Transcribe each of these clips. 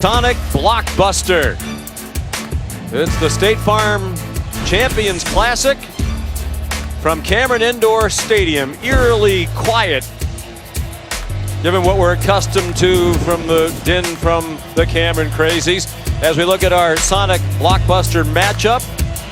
Sonic blockbuster. It's the State Farm Champions Classic from Cameron Indoor Stadium. Eerily quiet, given what we're accustomed to from the din from the Cameron Crazies. As we look at our Sonic blockbuster matchup,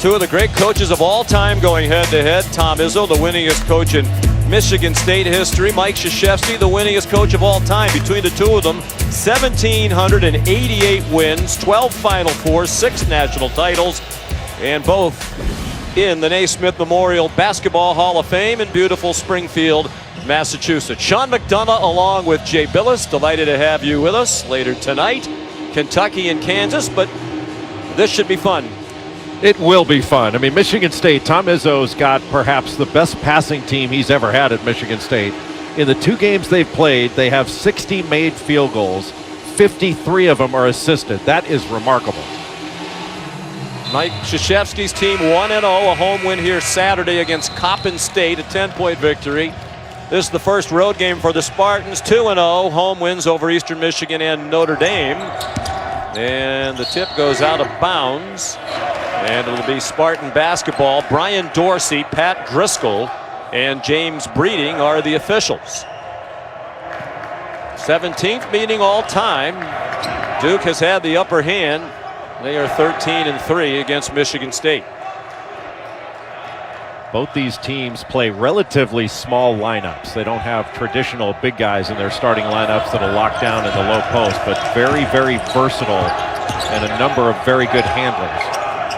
two of the great coaches of all time going head to head. Tom Izzo, the winningest coach in Michigan State history. Mike Krzyzewski, the winningest coach of all time. Between the two of them, 1,788 wins, 12 Final Fours, 6 national titles, and both in the Naismith Memorial Basketball Hall of Fame in beautiful Springfield, Massachusetts. Sean McDonough along with Jay Billis. Delighted to have you with us later tonight. Kentucky and Kansas, but this should be fun. It will be fun. I mean, Michigan State, Tom Izzo's got perhaps the best passing team he's ever had at Michigan State. In the 2 games they've played, they have 60 made field goals. 53 of them are assisted. That is remarkable. Mike Krzyzewski's team 1-0, a home win here Saturday against Coppin State, a 10-point victory. This is the first road game for the Spartans, 2-0, home wins over Eastern Michigan and Notre Dame. And the tip goes out of bounds. And it'll be Spartan basketball. Brian Dorsey, Pat Driscoll, and James Breeding are the officials. 17th meeting all time. Duke has had the upper hand. They are 13-3 against Michigan State. Both these teams play relatively small lineups. They don't have traditional big guys in their starting lineups that'll lock down in the low post, but very, very versatile and a number of very good handlers.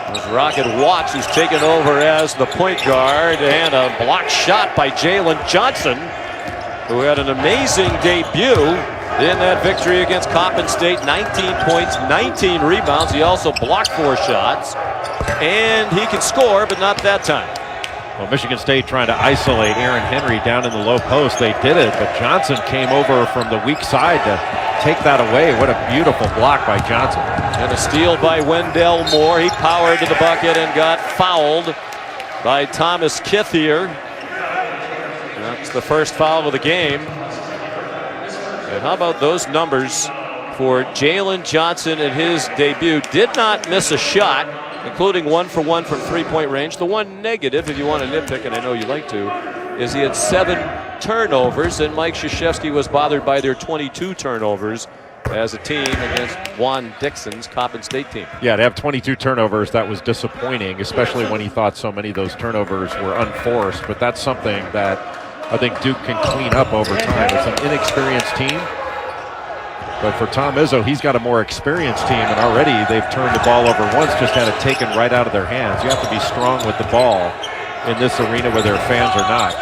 There's Rocket Watts, who's taken over as the point guard, and a blocked shot by Jalen Johnson, who had an amazing debut in that victory against Coppin State. 19 points, 19 rebounds. He also blocked 4 shots, and he can score, but not that time. Well, Michigan State trying to isolate Aaron Henry down in the low post. They did it, but Johnson came over from the weak side to take that away. What a beautiful block by Johnson. And a steal by Wendell Moore. He powered to the bucket and got fouled by Thomas Kithier. That's the first foul of the game. And how about those numbers for Jalen Johnson in his debut? Did not miss a shot, including 1 for 1 from 3-point range. The one negative, if you want to nitpick, and I know you like to, is he had 7 turnovers, and Mike Krzyzewski was bothered by their 22 turnovers as a team against Juan Dixon's Coppin State team. Yeah, to have 22 turnovers, that was disappointing, especially when he thought so many of those turnovers were unforced. But that's something that I think Duke can clean up over time. It's an inexperienced team. But for Tom Izzo, he's got a more experienced team, and already they've turned the ball over once, just had it taken right out of their hands. You have to be strong with the ball in this arena where their fans are not.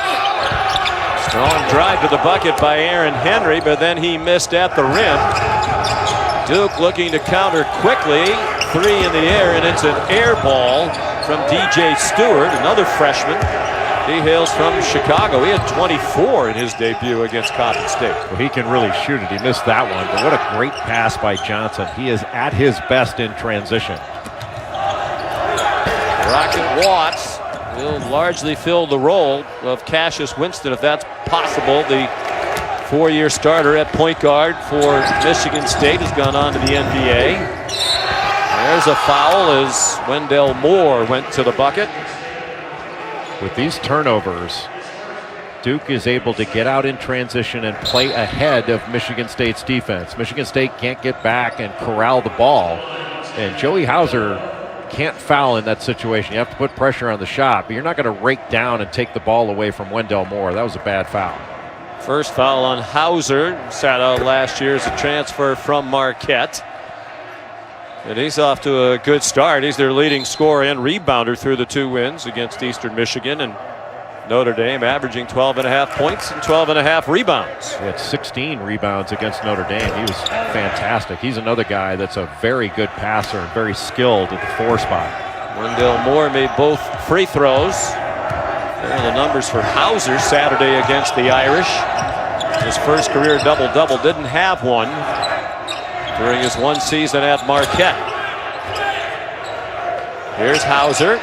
Strong drive to the bucket by Aaron Henry, but then he missed at the rim. Duke looking to counter quickly. 3 in the air, and it's an air ball from DJ Stewart, another freshman. He hails from Chicago. He had 24 in his debut against Coppin State. Well, he can really shoot it. He missed that one, but what a great pass by Johnson. He is at his best in transition. Rocket Watts will largely fill the role of Cassius Winston, if that's possible. The 4-year starter at point guard for Michigan State has gone on to the NBA. There's a foul as Wendell Moore went to the bucket. With these turnovers, Duke is able to get out in transition and play ahead of Michigan State's defense. Michigan State can't get back and corral the ball, and Joey Hauser can't foul in that situation. You have to put pressure on the shot, but you're not going to rake down and take the ball away from Wendell Moore. That was a bad foul. First foul on Hauser. Sat out last year as a transfer from Marquette. And he's off to a good start. He's their leading scorer and rebounder through the 2 wins against Eastern Michigan and Notre Dame, averaging 12.5 points and 12.5 rebounds. He had 16 rebounds against Notre Dame. He was fantastic. He's another guy that's a very good passer and very skilled at the 4 spot. Wendell Moore made both free throws. There are the numbers for Hauser Saturday against the Irish. His first career double-double, didn't have one during his 1 season at Marquette. Here's Hauser.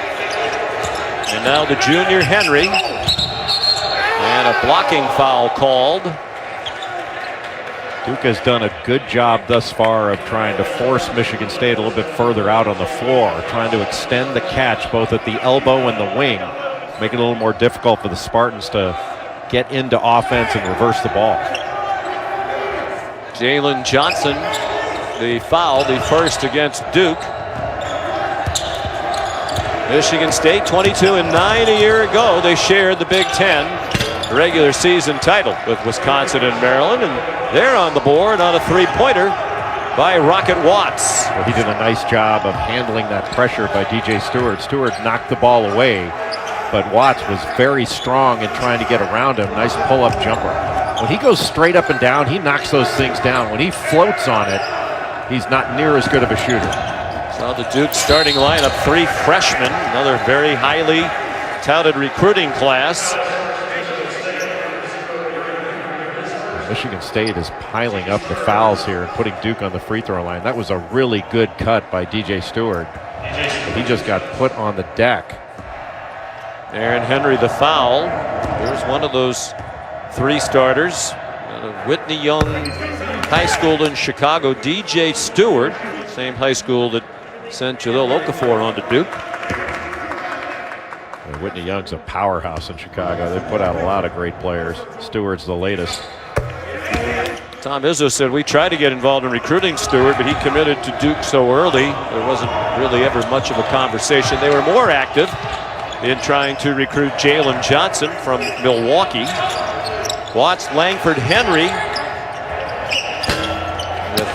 And now the junior Henry. And a blocking foul called. Duke has done a good job thus far of trying to force Michigan State a little bit further out on the floor, trying to extend the catch both at the elbow and the wing, make it a little more difficult for the Spartans to get into offense and reverse the ball. Jalen Johnson, the foul, the first against Duke. Michigan State 22-9 a year ago. They shared the Big Ten regular season title with Wisconsin and Maryland, and they're on the board on a three-pointer by Rocket Watts. Well, he did a nice job of handling that pressure by DJ Stewart. Stewart knocked the ball away, but Watts was very strong in trying to get around him. Nice pull-up jumper. When he goes straight up and down, he knocks those things down. When he floats on it, he's not near as good of a shooter. So the Duke starting lineup, 3 freshmen, another very highly touted recruiting class. Michigan State is piling up the fouls here and putting Duke on the free throw line. That was a really good cut by DJ Stewart. But he just got put on the deck. Aaron Henry the foul. Here's one of those 3 starters. Whitney Young High School in Chicago. DJ Stewart, same high school that sent Jahlil Okafor on to Duke. And Whitney Young's a powerhouse in Chicago. They put out a lot of great players. Stewart's the latest. Tom Izzo said we tried to get involved in recruiting Stewart, but he committed to Duke so early there wasn't really ever much of a conversation. They were more active in trying to recruit Jalen Johnson from Milwaukee. Watts, Langford, Henry with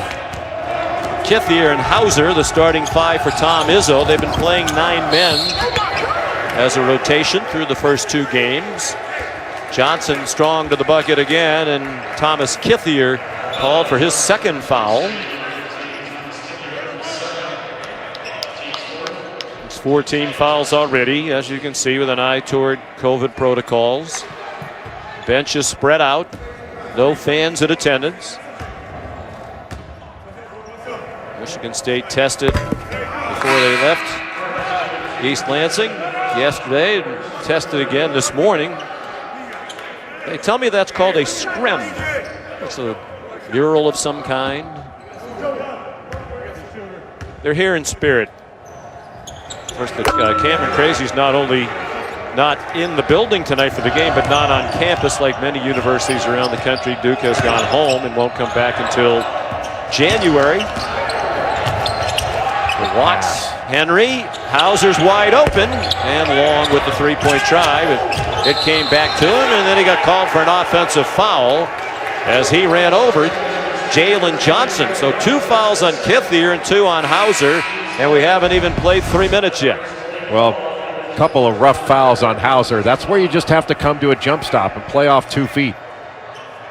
Kithier and Hauser, the starting 5 for Tom Izzo. They've been playing 9 men as a rotation through the first 2 games. Johnson strong to the bucket again, and Thomas Kithier called for his 2nd foul. It's 14 fouls already, as you can see, with an eye toward COVID protocols. Bench is spread out. No fans in attendance. Michigan State tested before they left East Lansing yesterday and tested again this morning. They tell me that's called a scrim. It's a mural of some kind. They're here in spirit. Of course, Cameron Crazy's not only not in the building tonight for the game, but not on campus like many universities around the country. Duke has gone home and won't come back until January. Watts, Henry, Hauser's wide open, and Long with the 3-point try. But it came back to him, and then he got called for an offensive foul as he ran over Jalen Johnson. So 2 fouls on Kithier and 2 on Hauser, and we haven't even played 3 minutes yet. Well, a couple of rough fouls on Hauser. That's where you just have to come to a jump stop and play off 2 feet.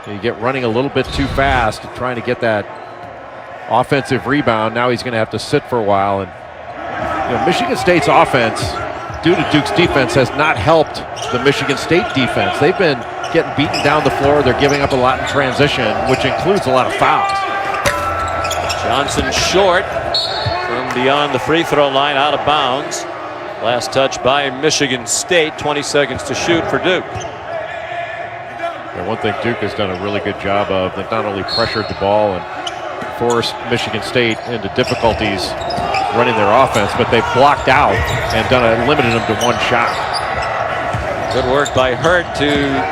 You get running a little bit too fast, trying to get that offensive rebound. Now he's going to have to sit for a while. And Michigan State's offense, due to Duke's defense, has not helped the Michigan State defense. They've been getting beaten down the floor. They're giving up a lot in transition, which includes a lot of fouls. Johnson short from beyond the free throw line, out of bounds. Last touch by Michigan State. 20 seconds to shoot for Duke. And one thing Duke has done a really good job of, they've not only pressured the ball and forced Michigan State into difficulties running their offense, but they've blocked out and limited them to 1 shot. Good work by Hurt to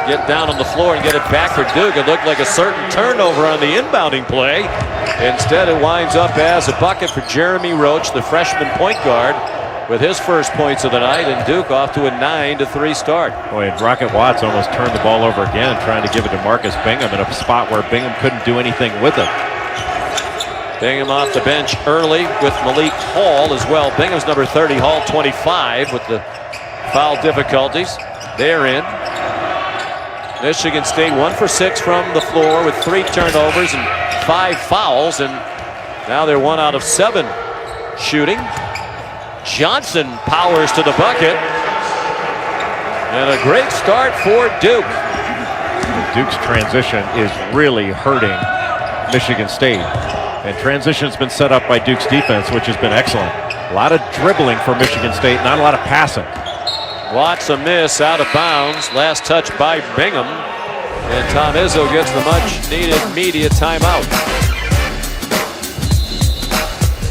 get down on the floor and get it back for Duke. It looked like a certain turnover on the inbounding play. Instead, it winds up as a bucket for Jeremy Roach, the freshman point guard, with his first points of the night, and Duke off to a 9-3 start. Boy, and Rocket Watts almost turned the ball over again, trying to give it to Marcus Bingham in a spot where Bingham couldn't do anything with it. Bingham off the bench early with Malik Hall as well. Bingham's number 30, Hall 25 with the foul difficulties. They're in. Michigan State 1 for 6 from the floor with 3 turnovers and 5 fouls, and now they're 1 out of 7 shooting. Johnson powers to the bucket, and a great start for Duke. Duke's transition is really hurting Michigan State. And transition's been set up by Duke's defense, which has been excellent. A lot of dribbling for Michigan State, not a lot of passing. Watts a miss, out of bounds. Last touch by Bingham. And Tom Izzo gets the much needed media timeout.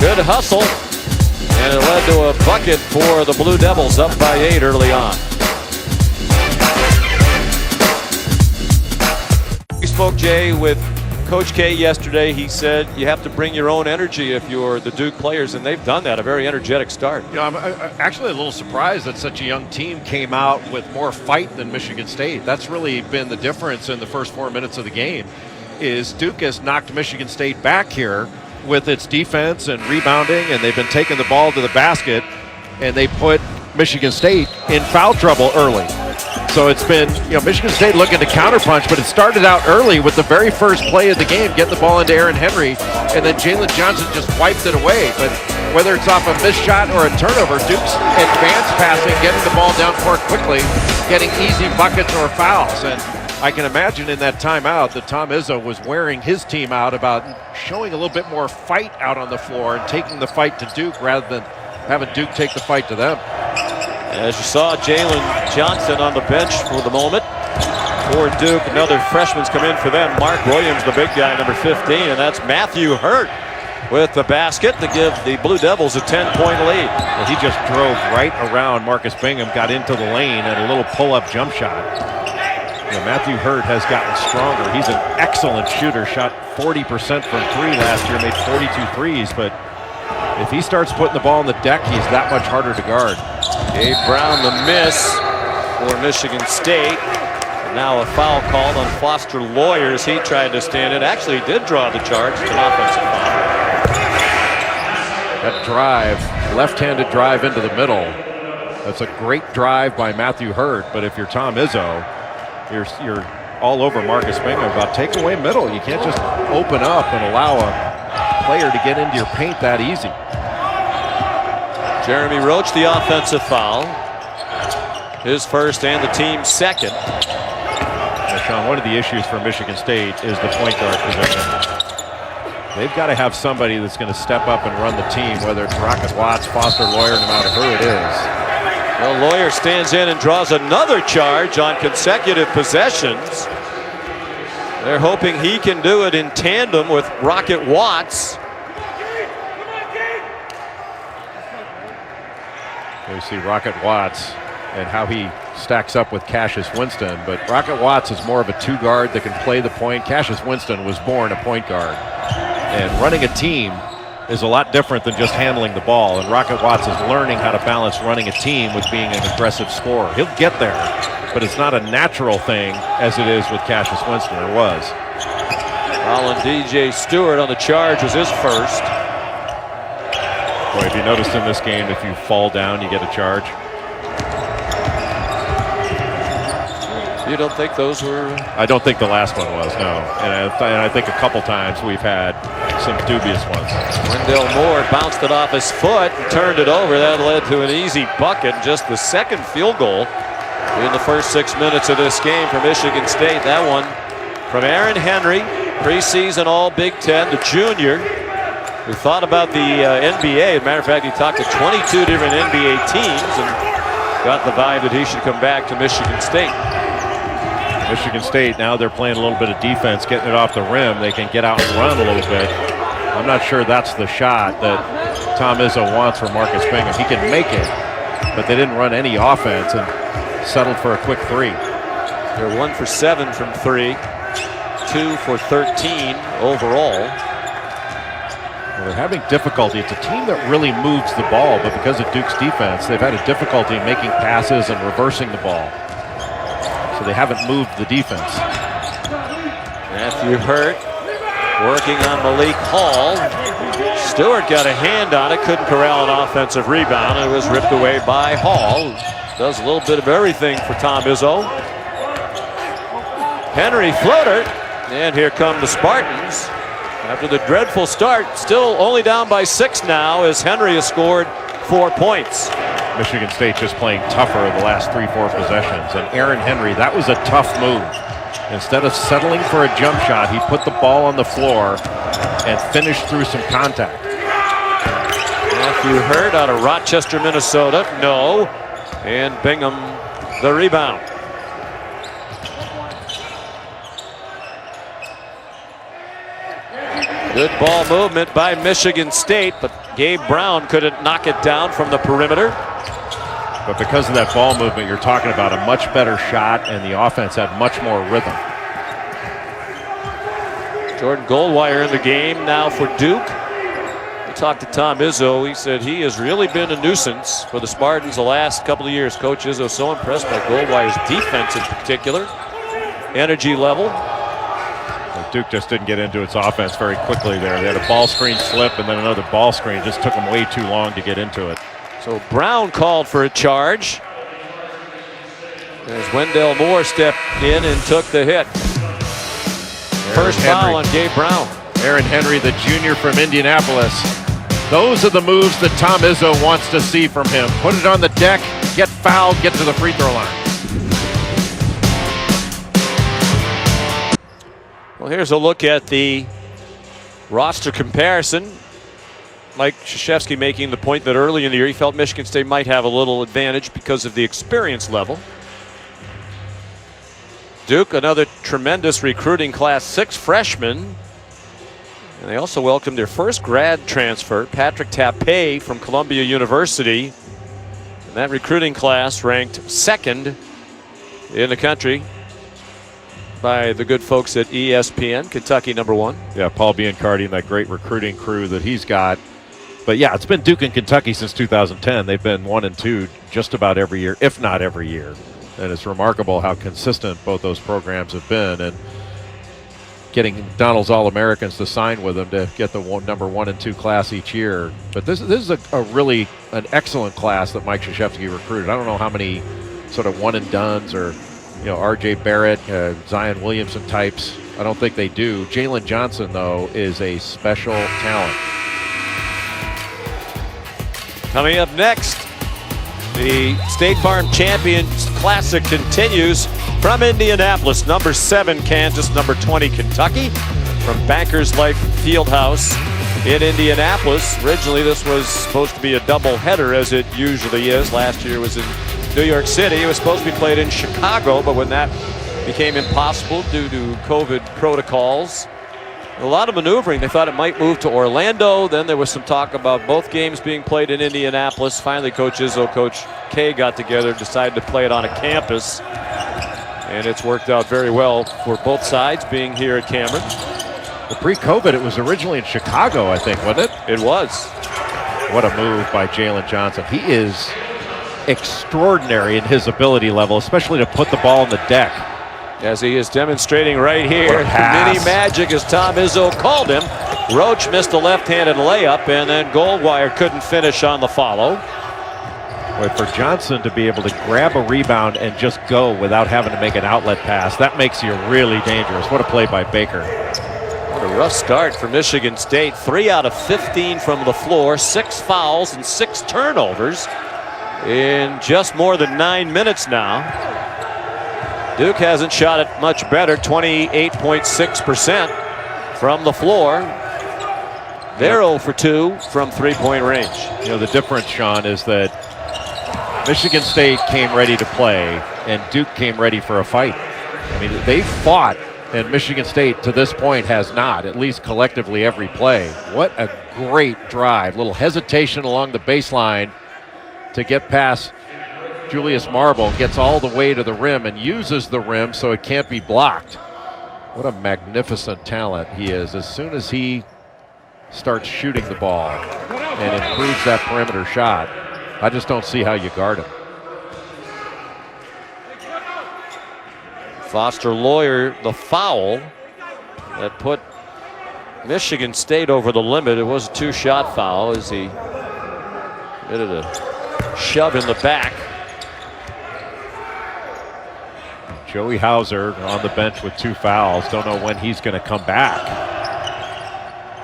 Good hustle. And it led to a bucket for the Blue Devils, up by 8 early on. We spoke, Jay, with Coach K yesterday. He said you have to bring your own energy if you're the Duke players, and they've done that. A very energetic start. You know, I'm actually a little surprised that such a young team came out with more fight than Michigan State. That's really been the difference in the first 4 minutes of the game. Is Duke has knocked Michigan State back here with its defense and rebounding, and they've been taking the ball to the basket, and they put Michigan State in foul trouble early. So it's been, Michigan State looking to counterpunch, but it started out early with the very first play of the game, getting the ball into Aaron Henry, and then Jalen Johnson just wiped it away. But whether it's off a missed shot or a turnover, Duke's advanced passing, getting the ball down court quickly, getting easy buckets or fouls. And I can imagine in that timeout that Tom Izzo was wearing his team out about showing a little bit more fight out on the floor and taking the fight to Duke rather than having Duke take the fight to them. As you saw, Jalen Johnson on the bench for the moment for Duke. Another freshman's come in for them. Mark Williams, the big guy, number 15, and that's Matthew Hurt with the basket to give the Blue Devils a 10-point lead. Well, he just drove right around Marcus Bingham, got into the lane at a little pull-up jump shot. Matthew Hurt has gotten stronger. He's an excellent shooter, shot 40% from 3 last year, made 42 threes, but if he starts putting the ball on the deck, he's that much harder to guard. Gabe Brown the miss for Michigan State. And now a foul called on Foster Lawyers. He tried to stand it. Actually did draw the charge. It's an offensive foul. That drive, left-handed drive into the middle. That's a great drive by Matthew Hurt, but if you're Tom Izzo, you're all over Marcus Bingham about take away middle. You can't just open up and allow a player to get into your paint that easy. Jeremy Roach, the offensive foul. His first and the team's second. Now, Sean, one of the issues for Michigan State is the point guard position. They've got to have somebody that's going to step up and run the team, whether it's Rocket Watts, Foster Lawyer, no matter who it is. Well, Lawyer stands in and draws another charge on consecutive possessions. They're hoping he can do it in tandem with Rocket Watts. You see Rocket Watts and how he stacks up with Cassius Winston, but Rocket Watts is more of a two-guard that can play the point. Cassius Winston was born a point guard, and running a team is a lot different than just handling the ball, and Rocket Watts is learning how to balance running a team with being an aggressive scorer. He'll get there, but it's not a natural thing as it is with Cassius Winston, or was. Colin DJ Stewart on the charge was his first. Boy, have you noticed in this game, if you fall down, you get a charge? You don't think those were? I don't think the last one was, no. And I think a couple times we've had some dubious ones. Wendell Moore bounced it off his foot and turned it over. That led to an easy bucket. Just the second field goal in the first 6 minutes of this game for Michigan State. That one from Aaron Henry, preseason All Big Ten, the junior, who thought about the NBA. As a matter of fact, he talked to 22 different NBA teams and got the vibe that he should come back to Michigan State. Michigan State, now they're playing a little bit of defense, getting it off the rim. They can get out and run a little bit. I'm not sure that's the shot that Tom Izzo wants for Marcus Bingham. He can make it, but they didn't run any offense and settled for a quick three. They're 1 for 7 from 3, 2 for 13 overall. Well, they're having difficulty. It's a team that really moves the ball, but because of Duke's defense, they've had a difficulty making passes and reversing the ball. So they haven't moved the defense. Matthew Hurt working on Malik Hall. Stewart got a hand on it, couldn't corral an offensive rebound. It was ripped away by Hall. Does a little bit of everything for Tom Izzo. Henry floater, and here come the Spartans. After the dreadful start, still only down by 6 now as Henry has scored 4 points. Michigan State just playing tougher the last 3-4 possessions. And Aaron Henry, that was a tough move. Instead of settling for a jump shot, he put the ball on the floor and finished through some contact. Matthew Hurt out of Rochester, Minnesota. No. And Bingham the rebound. Good ball movement by Michigan State, but Gabe Brown couldn't knock it down from the perimeter. But because of that ball movement, you're talking about a much better shot, and the offense had much more rhythm. Jordan Goldwire in the game now for Duke. We talked to Tom Izzo. He said he has really been a nuisance for the Spartans the last couple of years. Coach Izzo so impressed by Goldwire's defense in particular. Energy level. Well, Duke just didn't get into its offense very quickly there. They had a ball screen slip and then another ball screen. Just took them way too long to get into it. So Brown called for a charge as Wendell Moore stepped in and took the hit. First foul on Gabe Brown. Aaron Henry, the junior from Indianapolis. Those are the moves that Tom Izzo wants to see from him. Put it on the deck, get fouled, get to the free throw line. Well, here's a look at the roster comparison. Mike Krzyzewski making the point that early in the year he felt Michigan State might have a little advantage because of the experience level. Duke, another tremendous recruiting class, 6 freshmen. And they also welcomed their first grad transfer, Patrick Tapé from Columbia University. And that recruiting class ranked 2nd in the country by the good folks at ESPN, Kentucky #1. Yeah, Paul Biancardi and that great recruiting crew that he's got. But yeah, it's been Duke and Kentucky since 2010. They've been 1 and 2 just about every year, if not every year. And it's remarkable how consistent both those programs have been. And getting Donald's All-Americans to sign with them to get the number 1 and 2 class each year. But this is a really an excellent class that Mike Krzyzewski recruited. I don't know how many sort of one and dones or R.J. Barrett, Zion Williamson types. I don't think they do. Jalen Johnson, though, is a special talent. Coming up next, the State Farm Champions Classic continues from Indianapolis. Number 7, Kansas. Number 20, Kentucky. From Bankers Life Fieldhouse in Indianapolis. Originally, this was supposed to be a doubleheader, as it usually is. Last year was in New York City. It was supposed to be played in Chicago, but when that became impossible due to COVID protocols, a lot of maneuvering. They thought it might move to Orlando. Then there was some talk about both games being played in Indianapolis. Finally, Coach Izzo, Coach K got together, decided to play it on a campus. And it's worked out very well for both sides being here at Cameron. Well, pre-COVID, it was originally in Chicago, I think, wasn't it? It was. What a move by Jalen Johnson. He is extraordinary in his ability level, especially to put the ball on the deck. As he is demonstrating right here, mini magic as Tom Izzo called him. Roach missed a left-handed layup, and then Goldwire couldn't finish on the follow. Boy, for Johnson to be able to grab a rebound and just go without having to make an outlet pass, that makes you really dangerous. What a play by Baker. What a rough start for Michigan State. 3 out of 15 from the floor, 6 fouls and 6 turnovers in just more than 9 minutes now. Duke hasn't shot it much better, 28.6% from the floor. They're 0 for 2 from three-point range. You know, the difference, Sean, is that Michigan State came ready to play and Duke came ready for a fight. I mean, they fought, and Michigan State to this point has not, at least collectively every play. What a great drive. Little hesitation along the baseline to get past Julius Marble, gets all the way to the rim and uses the rim so it can't be blocked. What a magnificent talent he is. As soon as he starts shooting the ball and improves that perimeter shot, I just don't see how you guard him. Foster Loyer, the foul that put Michigan State over the limit. It was a 2-shot foul as he committed a shove in the back. Joey Hauser on the bench with 2 fouls. Don't know when he's going to come back.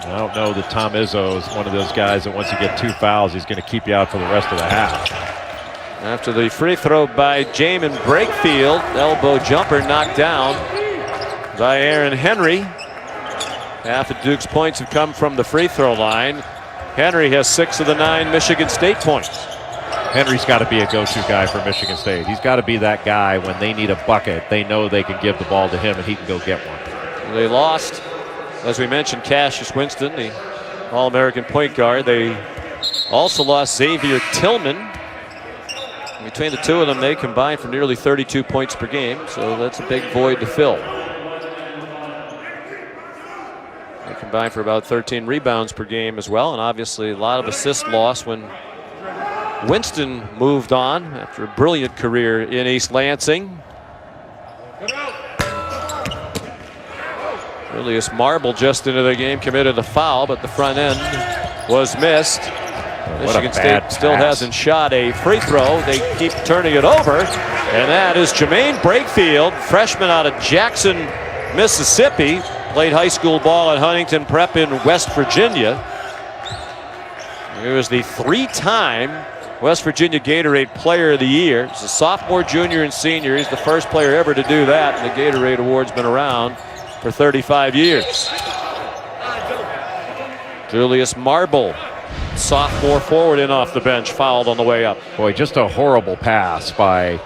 I don't know that Tom Izzo is one of those guys that once you get 2 fouls, he's going to keep you out for the rest of the half. After the free throw by Jamin Brakefield, elbow jumper knocked down by Aaron Henry. Half of Duke's points have come from the free throw line. Henry has 6 of the 9 Michigan State points. Henry's got to be a go-to guy for Michigan State. He's got to be that guy when they need a bucket. They know they can give the ball to him and he can go get one. They lost As we mentioned, Cassius Winston, the All-American point guard. They also lost Xavier Tillman. Between the two of them, they combined for nearly 32 points per game, so that's a big void to fill. They combined for about 13 rebounds per game as well, and obviously a lot of assist loss when Winston moved on after a brilliant career in East Lansing. Julius Marble just into the game committed a foul, but the front end was missed. Michigan State still hasn't shot a free throw. They keep turning it over, and that is Jermaine Brakefield, freshman out of Jackson, Mississippi. Played high school ball at Huntington Prep in West Virginia. He was the three-time West Virginia Gatorade Player of the Year. He's a sophomore, junior, and senior. He's the first player ever to do that, and the Gatorade Award's been around for 35 years. Julius Marble, sophomore forward in off the bench, fouled on the way up. Boy, just a horrible pass by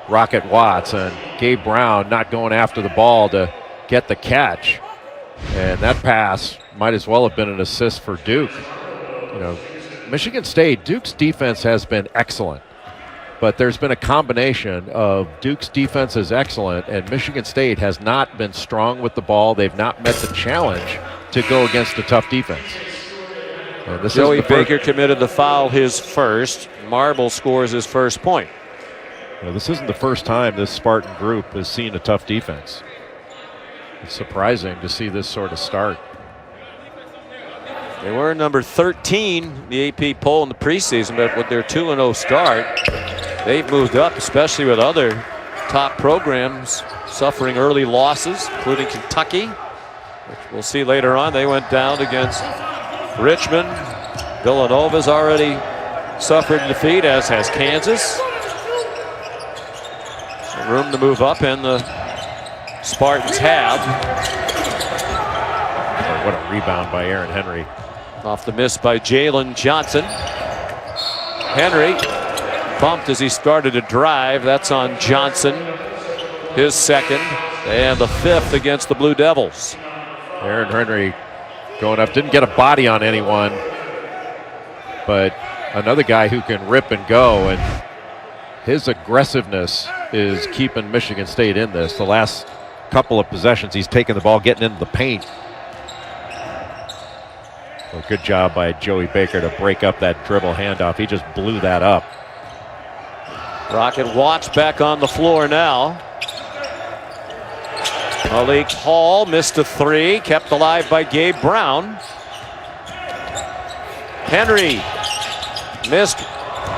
Rocket Watts, and Gabe Brown not going after the ball to get the catch. And that pass might as well have been an assist for Duke. You know, Michigan State, Duke's defense has been excellent, but there's been a combination of Duke's defense is excellent and Michigan State has not been strong with the ball. They've not met the challenge to go against a tough defense. Joey Baker committed the foul, his first. Marble scores his first point. This isn't the first time this Spartan group has seen a tough defense. It's surprising to see this sort of start. They were number 13 in the AP poll in the preseason, but with their 2-0 start, they've moved up, especially with other top programs suffering early losses, including Kentucky, which we'll see later on. They went down against Richmond. Villanova's already suffered defeat, as has Kansas. Some room to move up, and the Spartans have. Oh, what a rebound by Aaron Henry. Off the miss by Jalen Johnson. Henry bumped as he started to drive. That's on Johnson. His second, and the fifth against the Blue Devils. Aaron Henry going up, didn't get a body on anyone, but another guy who can rip and go, and his aggressiveness is keeping Michigan State in this. The last couple of possessions, he's taken the ball, getting into the paint. Well, good job by Joey Baker to break up that dribble handoff. He just blew that up. Rocket Watts back on the floor now. Malik Hall missed a three, kept alive by Gabe Brown. Henry missed,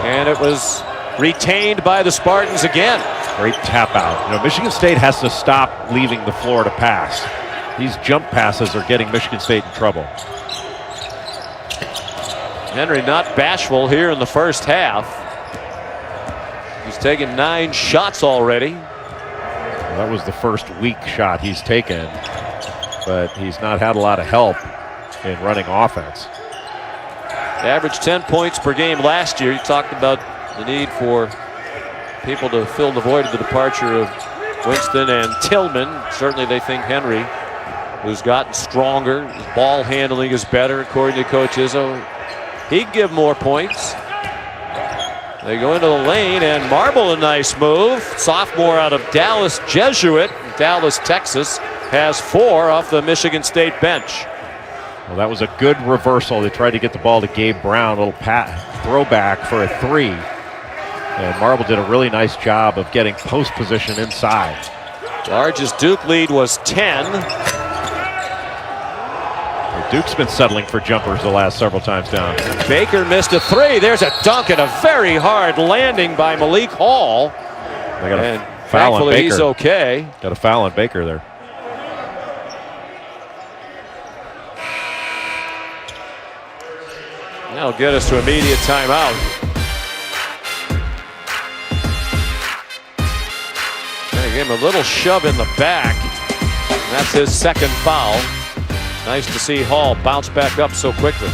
and it was retained by the Spartans again. Great tap out. You know, Michigan State has to stop leaving the floor to pass. These jump passes are getting Michigan State in trouble. Henry not bashful here in the first half. He's taken 9 shots already. Well, that was the first weak shot he's taken, but he's not had a lot of help in running offense. Averaged 10 points per game last year. You talked about the need for people to fill the void of the departure of Winston and Tillman. Certainly they think Henry, who's gotten stronger, his ball handling is better according to Coach Izzo. He'd give more points. They go into the lane, and Marble, a nice move. Sophomore out of Dallas Jesuit, Dallas, Texas, has 4 off the Michigan State bench. Well, that was a good reversal. They tried to get the ball to Gabe Brown, a little throwback for a 3. And Marble did a really nice job of getting post position inside. Largest Duke lead was 10. Duke's been settling for jumpers the last several times down. Baker missed a 3. There's a dunk and a very hard landing by Malik Hall. They got a foul on Baker. He's okay. Got a foul on Baker there. That'll get us to immediate timeout. They gave him a little shove in the back. And that's his second foul. Nice to see Hall bounce back up so quickly.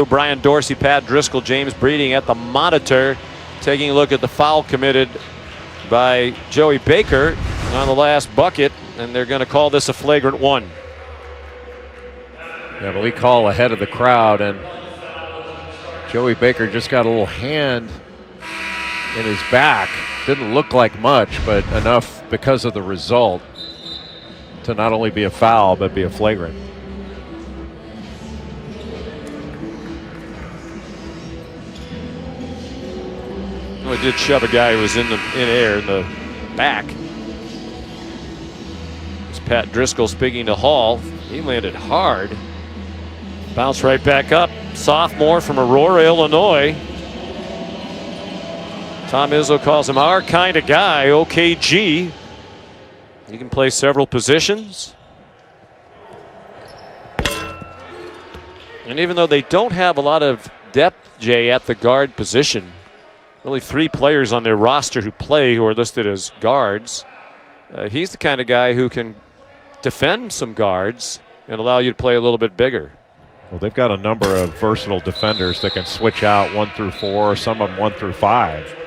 Brian Dorsey, Pat Driscoll, James Breeding at the monitor, taking a look at the foul committed by Joey Baker on the last bucket, and they're going to call this a flagrant one. Yeah, but we call ahead of the crowd, and Joey Baker just got a little hand in his back. Didn't look like much, but enough because of the result to not only be a foul, but be a flagrant. Well, it did shove a guy who was in air in the back. It's Pat Driscoll speaking to Hall. He landed hard. Bounced right back up. Sophomore from Aurora, Illinois. Tom Izzo calls him our kind of guy, OKG. He can play several positions. And even though they don't have a lot of depth, Jay, at the guard position, only 3 players on their roster who are listed as guards. He's the kind of guy who can defend some guards and allow you to play a little bit bigger. Well, they've got a number of versatile defenders that can switch out 1 through 4, some of them 1 through 5.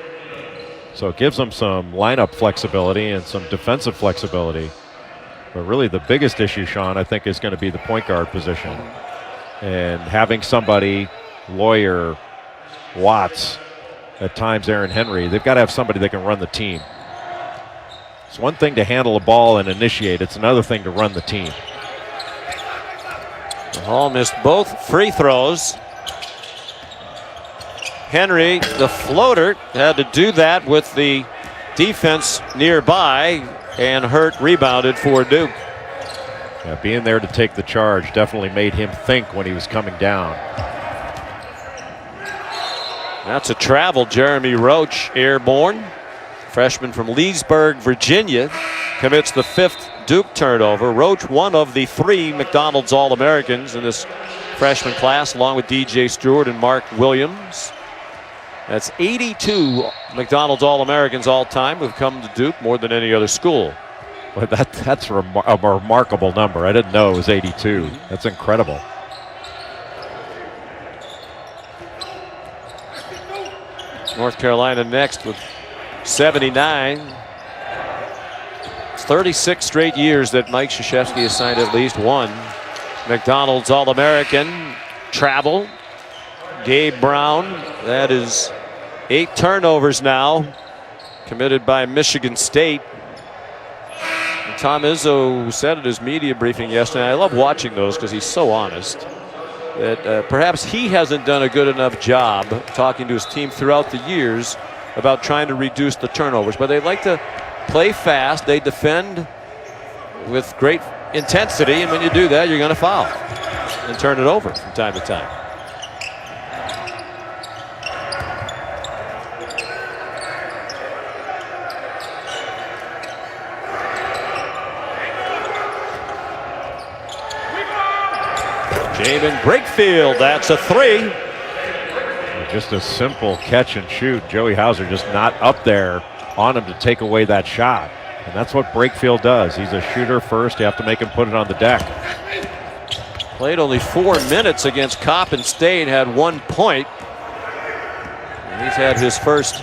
So it gives them some lineup flexibility and some defensive flexibility. But really the biggest issue, Sean, I think is going to be the point guard position. And having somebody, Lawyer, Watts, at times Aaron Henry, they've got to have somebody that can run the team. It's one thing to handle a ball and initiate. It's another thing to run the team. Hall missed both free throws. Henry, the floater, had to do that with the defense nearby, and Hurt rebounded for Duke. Yeah, being there to take the charge definitely made him think when he was coming down. That's a travel. Jeremy Roach, airborne. Freshman from Leesburg, Virginia, commits the 5th Duke turnover. Roach, one of the 3 McDonald's All-Americans in this freshman class, along with DJ Stewart and Mark Williams. That's 82 McDonald's All-Americans all time who've come to Duke, more than any other school. Well, that's a remarkable number. I didn't know it was 82. That's incredible. North Carolina next with 79. It's 36 straight years that Mike Krzyzewski has signed at least one McDonald's All-American. Travel. Gabe Brown, that is 8 turnovers now, committed by Michigan State. And Tom Izzo said at his media briefing yesterday, I love watching those because he's so honest, that perhaps he hasn't done a good enough job talking to his team throughout the years about trying to reduce the turnovers. But they like to play fast. They defend with great intensity, and when you do that, you're going to foul and turn it over from time to time. Jamin Brakefield, that's a 3. Just a simple catch and shoot. Joey Hauser just not up there on him to take away that shot. And that's what Brakefield does. He's a shooter first. You have to make him put it on the deck. Played only 4 minutes against Coppin State, had 1 point. And he's had his first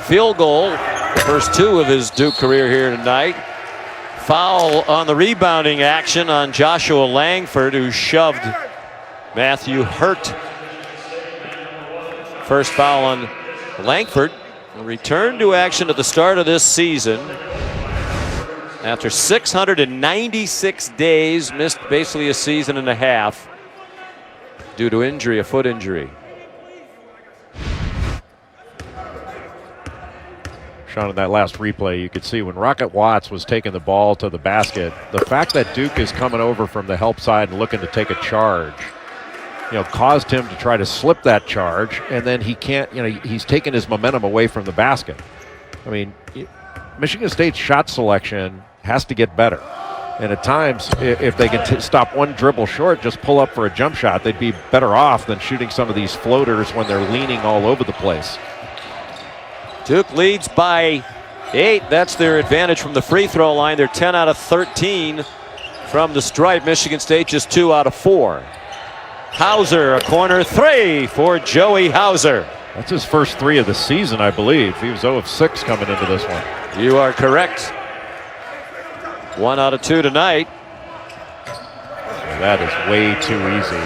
field goal, the first 2 of his Duke career here tonight. Foul on the rebounding action on Joshua Langford, who shoved Matthew Hurt. First foul on Langford. A return to action at the start of this season. After 696 days, missed basically a season and a half due to injury, a foot injury. Sean, in that last replay, you could see when Rocket Watts was taking the ball to the basket, the fact that Duke is coming over from the help side and looking to take a charge, caused him to try to slip that charge, and then he can't, he's taking his momentum away from the basket. I mean, Michigan State's shot selection has to get better. And at times, if they can stop one dribble short, just pull up for a jump shot, they'd be better off than shooting some of these floaters when they're leaning all over the place. Duke leads by 8. That's their advantage from the free throw line. They're 10 out of 13 from the stripe. Michigan State just 2 out of 4. Hauser, a corner 3 for Joey Hauser. That's his first 3 of the season, I believe. He was 0 of 6 coming into this one. You are correct. 1 out of 2 tonight. That is way too easy.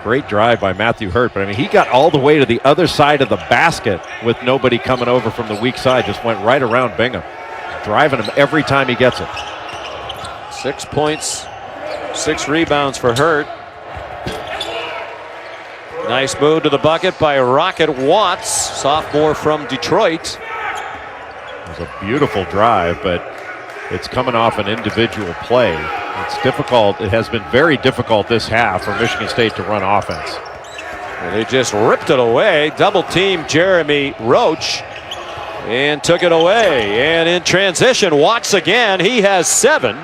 Great drive by Matthew Hurt, but I mean, he got all the way to the other side of the basket with nobody coming over from the weak side. Just went right around Bingham, driving him every time he gets it. 6 points, 6 rebounds for Hurt. Nice move to the bucket by Rocket Watts, sophomore from Detroit. It was a beautiful drive, but it's coming off an individual play. It's difficult. It has been very difficult this half for Michigan State to run offense. And they just ripped it away. Double team Jeremy Roach and took it away. And in transition, Watts again. He has 7.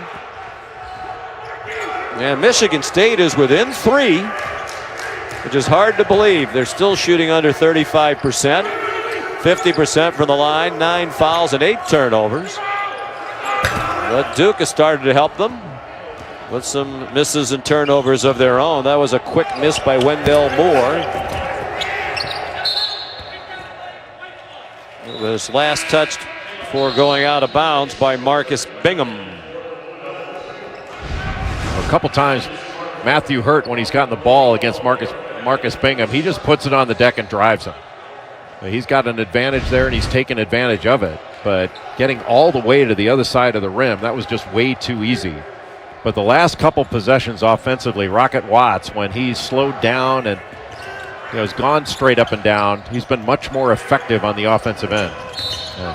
And Michigan State is within 3, which is hard to believe. They're still shooting under 35%, 50% from the line, 9 fouls and 8 turnovers. But Duke has started to help them with some misses and turnovers of their own. That was a quick miss by Wendell Moore. This last touched before going out of bounds by Marcus Bingham. A couple times, Matthew Hurt, when he's gotten the ball against Marcus Bingham, he just puts it on the deck and drives him. He's got an advantage there, and he's taken advantage of it. But getting all the way to the other side of the rim, that was just way too easy. But the last couple possessions offensively, Rocket Watts, when he's slowed down and has gone straight up and down, he's been much more effective on the offensive end. Yeah.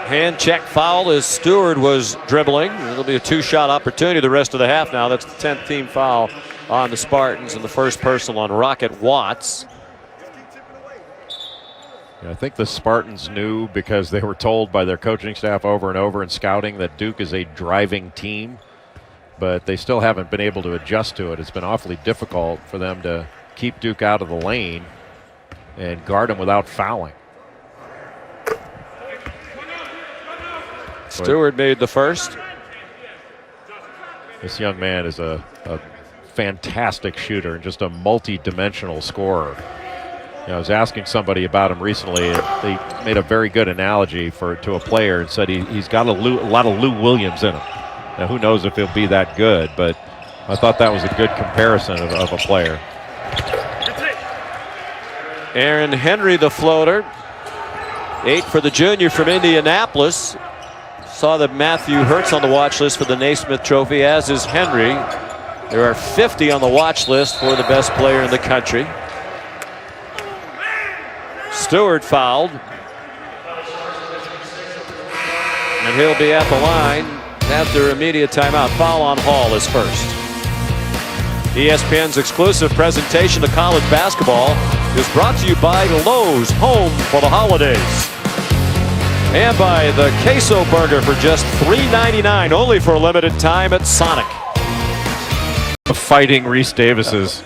Hand check foul as Stewart was dribbling. It'll be a 2-shot opportunity the rest of the half now. That's the 10th team foul on the Spartans and the first personal on Rocket Watts. Yeah, I think the Spartans knew, because they were told by their coaching staff over and over in scouting, that Duke is a driving team, but they still haven't been able to adjust to it. It's been awfully difficult for them to keep Duke out of the lane and guard him without fouling. Stewart made the first. This young man is a fantastic shooter and just a multi-dimensional scorer. I was asking somebody about him recently. They made a very good analogy to a player and said he's got a lot of Lou Williams in him. Now, who knows if he'll be that good, but I thought that was a good comparison of a player. Aaron Henry, the floater. 8 for the junior from Indianapolis. Saw that Matthew Hurt's on the watch list for the Naismith Trophy, as is Henry. There are 50 on the watch list for the best player in the country. Stewart fouled. And he'll be at the line after immediate timeout. Foul on Hall is first. ESPN's exclusive presentation of college basketball is brought to you by Lowe's, home for the holidays. And by the Queso Burger for just $3.99, only for a limited time at Sonic. Fighting Reese Davis's.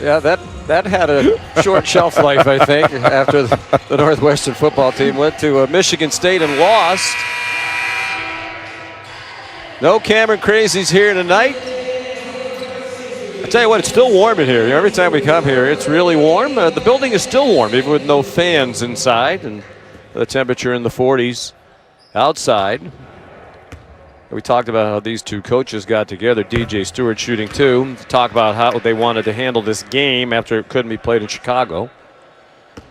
Yeah, that had a short shelf life, I think, after the Northwestern football team went to Michigan State and lost. No Cameron Crazies here tonight. I tell you what, it's still warm in here. Every time we come here, it's really warm. The building is still warm, even with no fans inside, and the temperature in the 40s outside. We talked about how these two coaches got together, DJ Stewart shooting 2, to talk about how they wanted to handle this game after it couldn't be played in Chicago.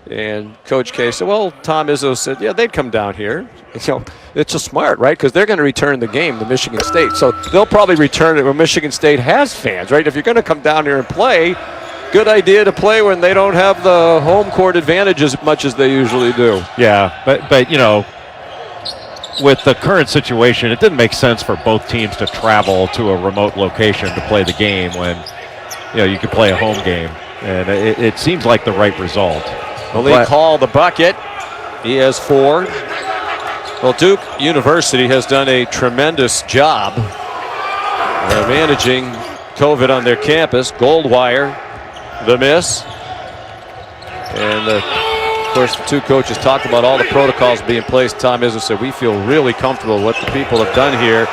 And Coach K said, well, Tom Izzo said, yeah, they'd come down here. And, it's just smart, right? Because they're going to return the game to Michigan State. So they'll probably return it where Michigan State has fans, right? If you're going to come down here and play, good idea to play when they don't have the home court advantage as much as they usually do. Yeah, but with the current situation, it didn't make sense for both teams to travel to a remote location to play the game when you could play a home game, and it seems like the right result. Malik Hall, the bucket. He has 4. Well, Duke University has done a tremendous job of managing COVID on their campus. Goldwire, the miss, and of course, the two coaches talked about all the protocols being placed. Tom Izzo said, we feel really comfortable with what the people have done here.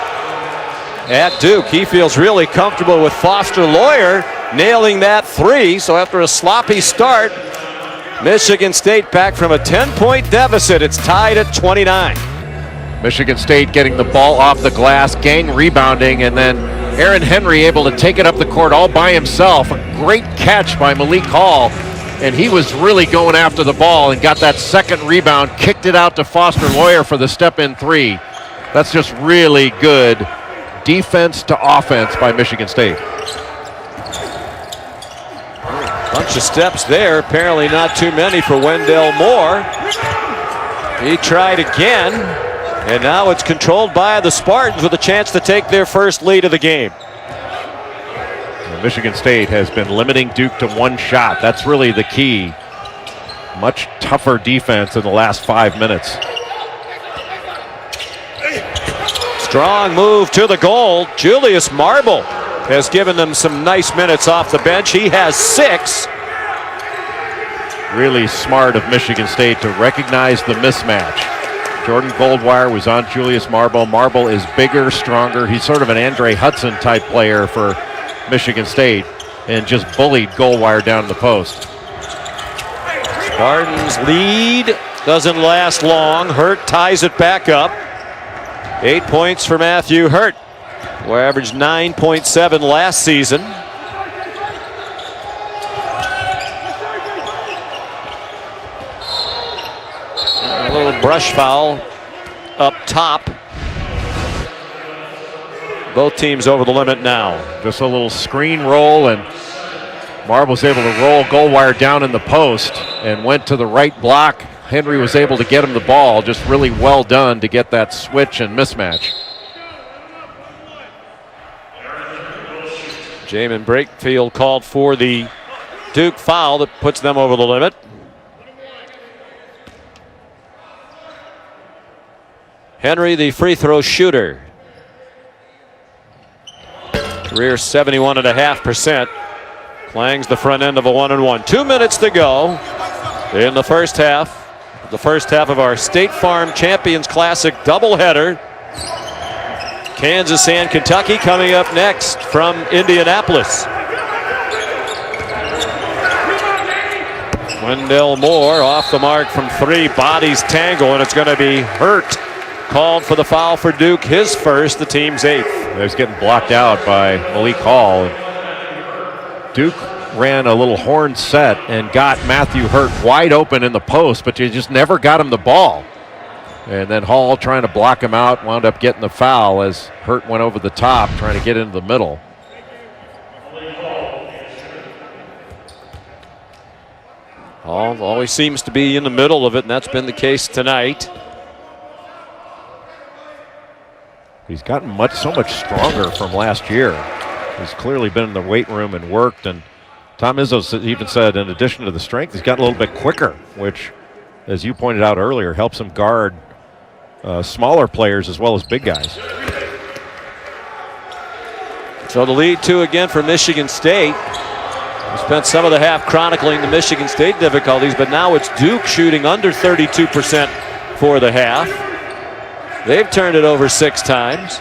at Duke. He feels really comfortable with Foster Loyer nailing that three. So after a sloppy start, Michigan State back from a 10-point deficit. It's tied at 29. Michigan State getting the ball off the glass, gang rebounding, and then Aaron Henry able to take it up the court all by himself. A great catch by Malik Hall, and he was really going after the ball and got that second rebound, kicked it out to Foster Loyer for the step-in three. That's just really good defense to offense by Michigan State. Bunch of steps there, apparently not too many for Wendell Moore. He tried again, and now it's controlled by the Spartans with a chance to take their first lead of the game. Michigan State has been limiting Duke to one shot. That's really the key. Much tougher defense in the last 5 minutes. Strong move to the goal. Julius Marble has given them some nice minutes off the bench. He has 6. Really smart of Michigan State to recognize the mismatch. Jordan Goldwire was on Julius Marble. Marble is bigger, stronger. He's sort of an Andre Hudson type player for Michigan State, and just bullied Goldwire down in the post. Spartans lead doesn't last long. Hurt ties it back up. 8 points for Matthew Hurt, who averaged 9.7 last season. A little brush foul up top. Both teams over the limit now. Just a little screen roll, and Marble's able to roll Goldwire down in the post and went to the right block. Henry was able to get him the ball. Just really well done to get that switch and mismatch. Jamin Brakefield called for the Duke foul that puts them over the limit. Henry, the free throw shooter. Career 71.5%. Clangs the front end of a 1-and-1. 2 minutes to go in the first half. The first half of our State Farm Champions Classic doubleheader. Kansas and Kentucky coming up next from Indianapolis. Wendell Moore off the mark from 3. Bodies tangle, and it's going to be Hurt called for the foul for Duke. His first, the team's 8th. He was getting blocked out by Malik Hall. Duke ran a little horn set and got Matthew Hurt wide open in the post, but you just never got him the ball. And then Hall, trying to block him out, wound up getting the foul as Hurt went over the top trying to get into the middle. Hall always seems to be in the middle of it, and that's been the case tonight. He's gotten so much stronger from last year. He's clearly been in the weight room and worked, and Tom Izzo even said in addition to the strength, he's gotten a little bit quicker, which, as you pointed out earlier, helps him guard smaller players as well as big guys. So the lead 2 again for Michigan State. We spent some of the half chronicling the Michigan State difficulties, but now it's Duke shooting under 32% for the half. They've turned it over 6 times.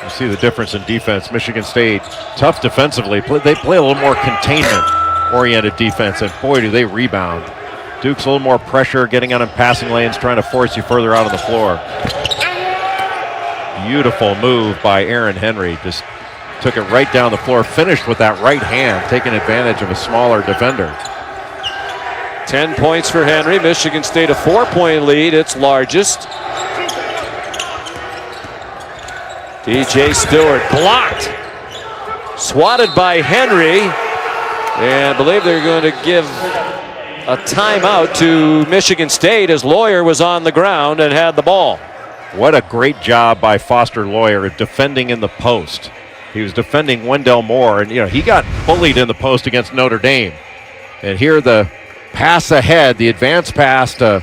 You see the difference in defense. Michigan State, tough defensively. They play a little more containment-oriented defense, and boy, do they rebound. Duke's a little more pressure, getting out in passing lanes, trying to force you further out on the floor. Beautiful move by Aaron Henry. Just took it right down the floor, finished with that right hand, taking advantage of a smaller defender. 10 points for Henry. Michigan State a 4-point lead, its largest. DJ Stewart blocked. Swatted by Henry. And I believe they're going to give a timeout to Michigan State as Loyer was on the ground and had the ball. What a great job by Foster Loyer at defending in the post. He was defending Wendell Moore, and he got bullied in the post against Notre Dame. And here the pass ahead, the advance pass to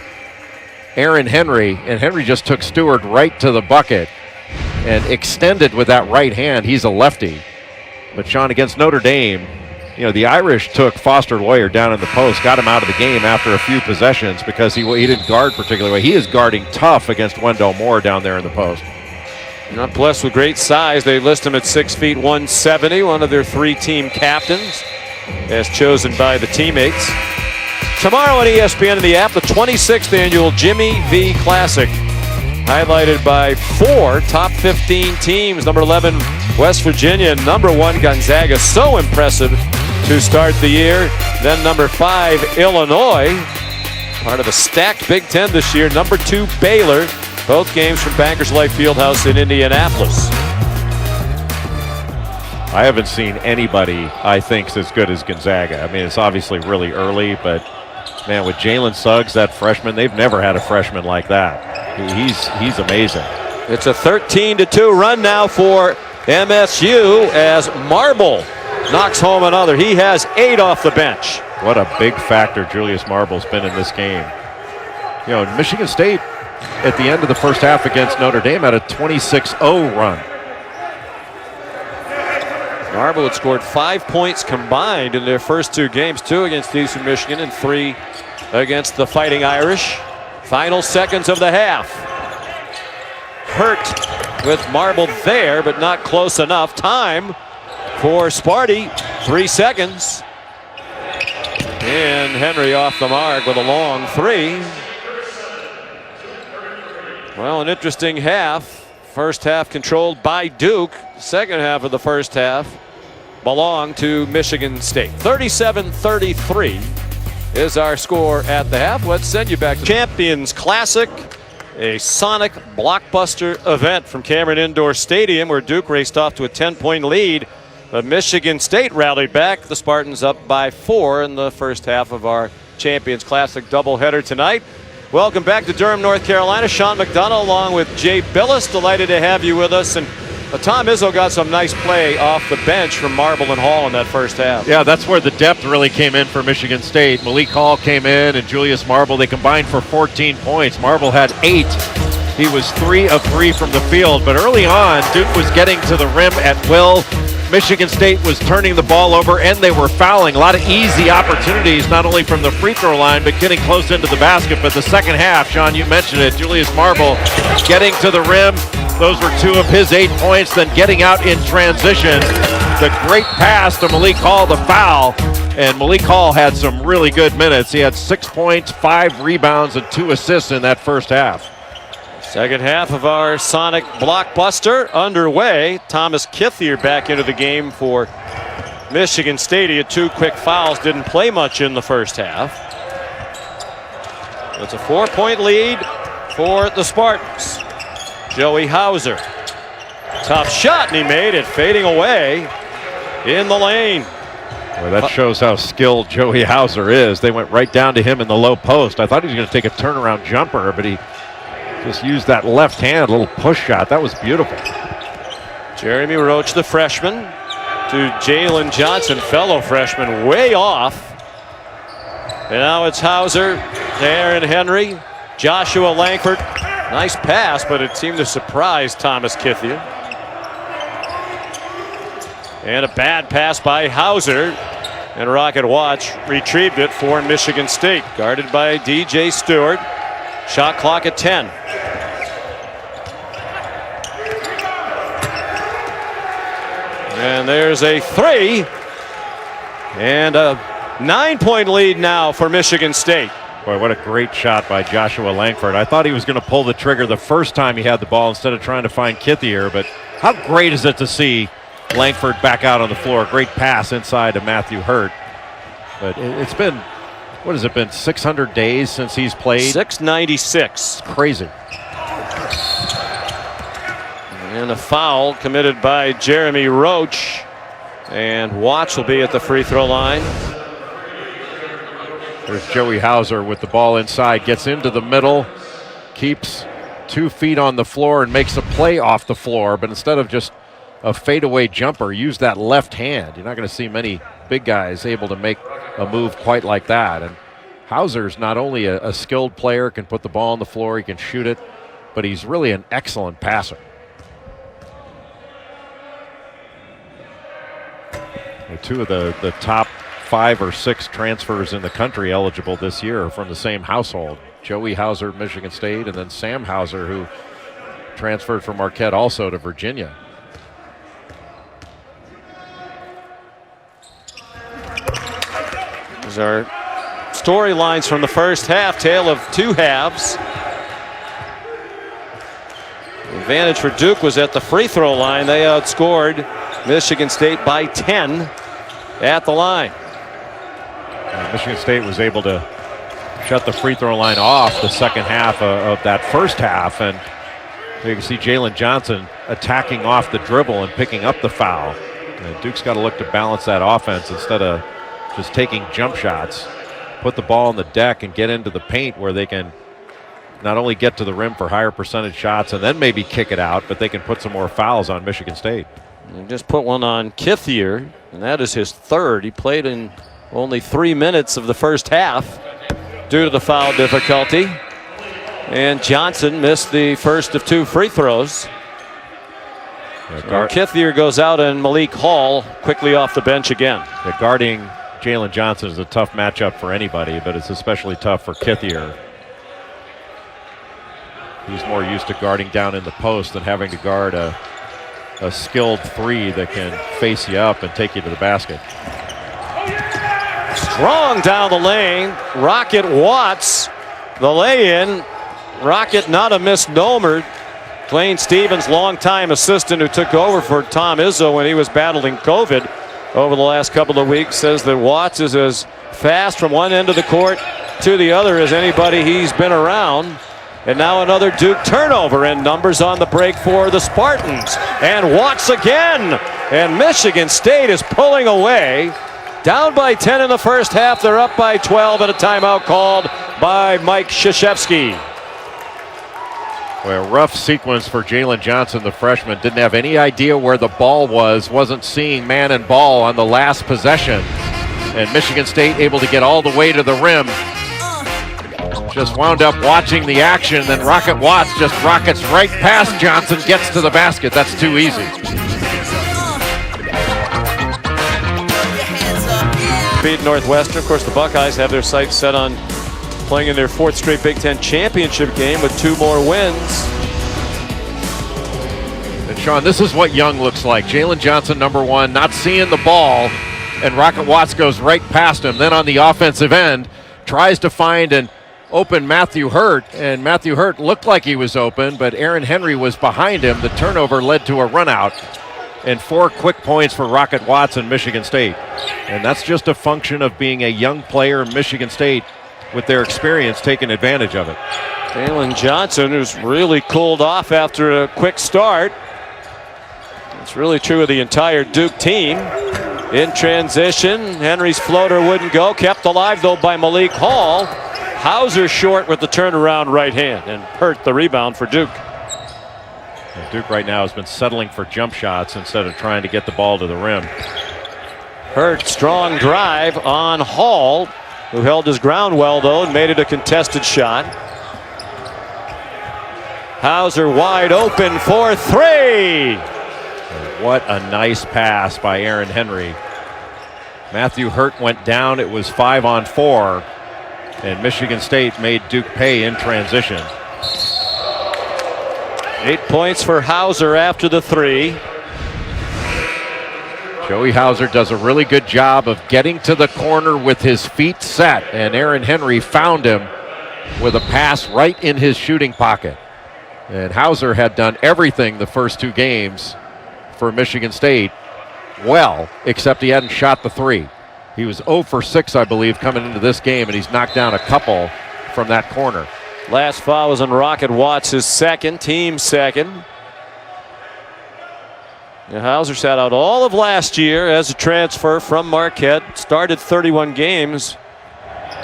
Aaron Henry, and Henry just took Stewart right to the bucket and extended with that right hand. He's a lefty. But Sean, against Notre Dame, the Irish took Foster Loyer down in the post, got him out of the game after a few possessions because he didn't guard particularly well. He is guarding tough against Wendell Moore down there in the post. Not blessed with great size. They list him at 6 feet 170, one of their 3-team captains, as chosen by the teammates. Tomorrow on ESPN in the app, the 26th annual Jimmy V Classic, highlighted by 4 top 15 teams. Number 11, West Virginia. Number 1, Gonzaga. So impressive to start the year. Then number 5, Illinois. Part of a stacked Big Ten this year. Number 2, Baylor. Both games from Bankers Life Fieldhouse in Indianapolis. I haven't seen anybody I think's as good as Gonzaga. I mean, it's obviously really early, but man, with Jalen Suggs, that freshman, they've never had a freshman like that. He's amazing. It's a 13-2 run now for MSU as Marble knocks home another. He has 8 off the bench. What a big factor Julius Marble's been in this game. You know, Michigan State at the end of the first half against Notre Dame had a 26-0 run. Marble had scored 5 points combined in their first 2 games, 2 against Eastern Michigan and 3 against the Fighting Irish. Final seconds of the half. Hurt with Marble there, but not close enough. Time for Sparty, 3 seconds. And Henry off the mark with a long 3. Well, an interesting half. First half controlled by Duke. Second half of the first half belonged to Michigan State. 37-33 is our score at the half. Let's send you back to Champions Classic, a Sonic blockbuster event from Cameron Indoor Stadium where Duke raced off to a 10-point lead. But Michigan State rallied back. The Spartans up by 4 in the first half of our Champions Classic doubleheader tonight. Welcome back to Durham, North Carolina. Sean McDonough along with Jay Billis. Delighted to have you with us. And Tom Izzo got some nice play off the bench from Marble and Hall in that first half. Yeah, that's where the depth really came in for Michigan State. Malik Hall came in and Julius Marble, they combined for 14 points. Marble had 8. He was 3 of 3 from the field. But early on, Duke was getting to the rim at will. Michigan State was turning the ball over and they were fouling. A lot of easy opportunities, not only from the free throw line, but getting close into the basket. But the second half, Sean, you mentioned it, Julius Marble getting to the rim. Those were 2 of his 8 points, then getting out in transition. The great pass to Malik Hall, the foul. And Malik Hall had some really good minutes. He had 6 points, 5 rebounds, and 2 assists in that first half. Second half of our Sonic blockbuster underway. Thomas Kithier back into the game for Michigan State. He had 2 quick fouls, didn't play much in the first half. It's a 4-point lead for the Spartans. Joey Hauser. Tough shot, and he made it, fading away in the lane. Well, that shows how skilled Joey Hauser is. They went right down to him in the low post. I thought he was going to take a turnaround jumper, but he just used that left hand, little push shot. That was beautiful. Jeremy Roach, the freshman, to Jalen Johnson, fellow freshman, way off. And now it's Hauser, Aaron Henry, Joshua Langford. Nice pass, but it seemed to surprise Thomas Kithier. And a bad pass by Hauser. And Rocket Watch retrieved it for Michigan State, guarded by DJ Stewart. Shot clock at 10. And there's a 3. And a 9-point lead now for Michigan State. Boy, what a great shot by Joshua Langford. I thought he was going to pull the trigger the first time he had the ball instead of trying to find Kithier. But how great is it to see Langford back out on the floor? Great pass inside to Matthew Hurt. But it's been, what has it been, 600 days since he's played? 696. Crazy. And a foul committed by Jeremy Roach. And Watts will be at the free throw line. There's Joey Hauser with the ball inside, gets into the middle, keeps 2 feet on the floor and makes a play off the floor. But instead of just a fadeaway jumper, use that left hand. You're not going to see many big guys able to make a move quite like that. And Hauser's not only a skilled player, can put the ball on the floor, he can shoot it, but he's really an excellent passer. Two of the top 5 or 6 transfers in the country eligible this year are from the same household. Joey Hauser, Michigan State, and then Sam Hauser, who transferred from Marquette also to Virginia. These are storylines from the first half, tale of two halves. The advantage for Duke was at the free throw line. They outscored Michigan State by 10 at the line. Michigan State was able to shut the free throw line off the second half of that first half, and you can see Jalen Johnson attacking off the dribble and picking up the foul. And Duke's got to look to balance that offense instead of just taking jump shots. Put the ball on the deck and get into the paint where they can not only get to the rim for higher percentage shots and then maybe kick it out, but they can put some more fouls on Michigan State. And just put one on Kithier, and that is his third. He played in only 3 minutes of the first half due to the foul difficulty. And Johnson missed the first of 2 free throws. Kithier goes out, and Malik Hall quickly off the bench again. Guarding Jalen Johnson is a tough matchup for anybody, but it's especially tough for Kithier. He's more used to guarding down in the post than having to guard a skilled 3 that can face you up and take you to the basket. Strong down the lane. Rocket Watts, the lay-in. Rocket, not a misnomer. Blaine Stevens, longtime assistant who took over for Tom Izzo when he was battling COVID over the last couple of weeks, says that Watts is as fast from one end of the court to the other as anybody he's been around. And now another Duke turnover, and numbers on the break for the Spartans. And Watts again. And Michigan State is pulling away. Down by 10 in the first half. They're up by 12, and a timeout called by Mike Krzyzewski. Well, rough sequence for Jalen Johnson, the freshman. Didn't have any idea where the ball was. Wasn't seeing man and ball on the last possession. And Michigan State able to get all the way to the rim. Just wound up watching the action. Then Rocket Watts just rockets right past Johnson. Gets to the basket. That's too easy. Beat Northwestern. Of course, the Buckeyes have their sights set on playing in their 4th straight Big Ten championship game with 2 more wins. And Sean, this is what Young looks like. Jalen Johnson, number 1, not seeing the ball, and Rocket Watts goes right past him. Then on the offensive end, tries to find an open Matthew Hurt, and Matthew Hurt looked like he was open, but Aaron Henry was behind him. The turnover led to a run out. And 4 quick points for Rocket Watts and Michigan State. And that's just a function of being a young player in Michigan State with their experience taking advantage of it. Jalen Johnson, who's really cooled off after a quick start. It's really true of the entire Duke team. In transition, Henry's floater wouldn't go. Kept alive, though, by Malik Hall. Hauser short with the turnaround right hand, and Hurt the rebound for Duke. Duke right now has been settling for jump shots instead of trying to get the ball to the rim. Hurt, strong drive on Hall, who held his ground well, though, and made it a contested shot. Hauser wide open for 3. What a nice pass by Aaron Henry. Matthew Hurt went down. It was 5-on-4, and Michigan State made Duke pay in transition. 8 points for Hauser after the 3. Joey Hauser does a really good job of getting to the corner with his feet set, and Aaron Henry found him with a pass right in his shooting pocket. And Hauser had done everything the first 2 games for Michigan State well, except he hadn't shot the 3. He was 0 for 6, I believe, coming into this game, and he's knocked down a couple from that corner. Last foul was on Rocket Watts, his second, team second. And Hauser sat out all of last year as a transfer from Marquette. Started 31 games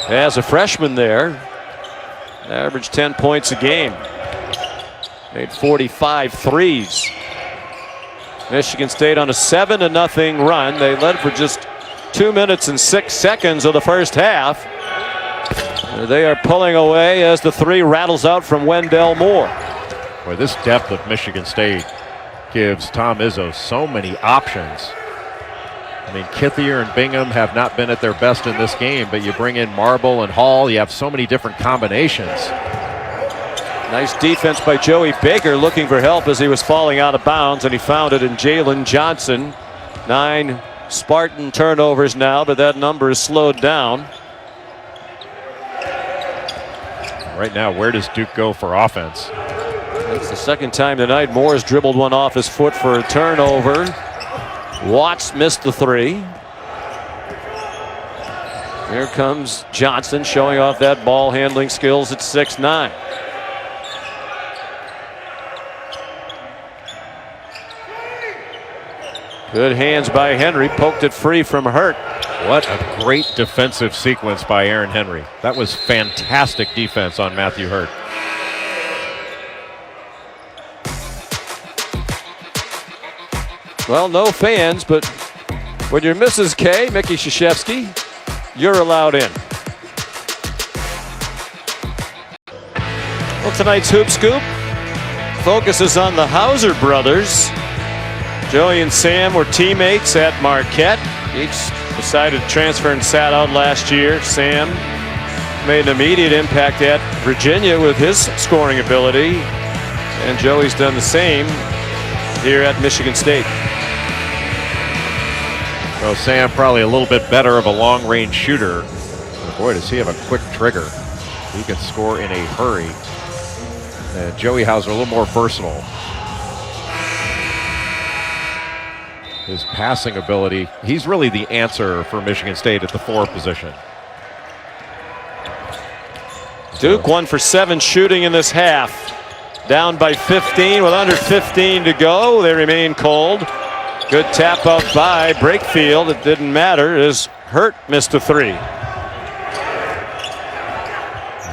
as a freshman there. Averaged 10 points a game. Made 45 threes. Michigan State on a 7-0 run. They led for just 2 minutes and 6 seconds of the first half. They are pulling away as the 3 rattles out from Wendell Moore. Boy, this depth of Michigan State gives Tom Izzo so many options. I mean, Kithier and Bingham have not been at their best in this game, but you bring in Marble and Hall, you have so many different combinations. Nice defense by Joey Baker, looking for help as he was falling out of bounds, and he found it in Jalen Johnson. 9 Spartan turnovers now, but that number is slowed down. Right now, where does Duke go for offense? It's the second time tonight Moore's dribbled one off his foot for a turnover. Watts missed the 3. Here comes Johnson showing off that ball handling skills at 6'9". Good hands by Henry, poked it free from Hurt. What a great defensive sequence by Aaron Henry. That was fantastic defense on Matthew Hurt. Well, no fans, but when you're Mrs. K, Mickey Krzyzewski, you're allowed in. Well, tonight's Hoop Scoop focuses on the Hauser brothers. Joey and Sam were teammates at Marquette. Each decided to transfer and sat out last year. Sam made an immediate impact at Virginia with his scoring ability, and Joey's done the same here at Michigan State. Well, Sam probably a little bit better of a long-range shooter. But boy, does he have a quick trigger. He can score in a hurry. And Joey Hauser a little more versatile. His passing ability, he's really the answer for Michigan State at the 4 position. Duke 1 for 7 shooting in this half. Down by 15 with under 15 to go. They remain cold. Good tap out by Brakefield. It didn't matter as Hurt missed a 3. A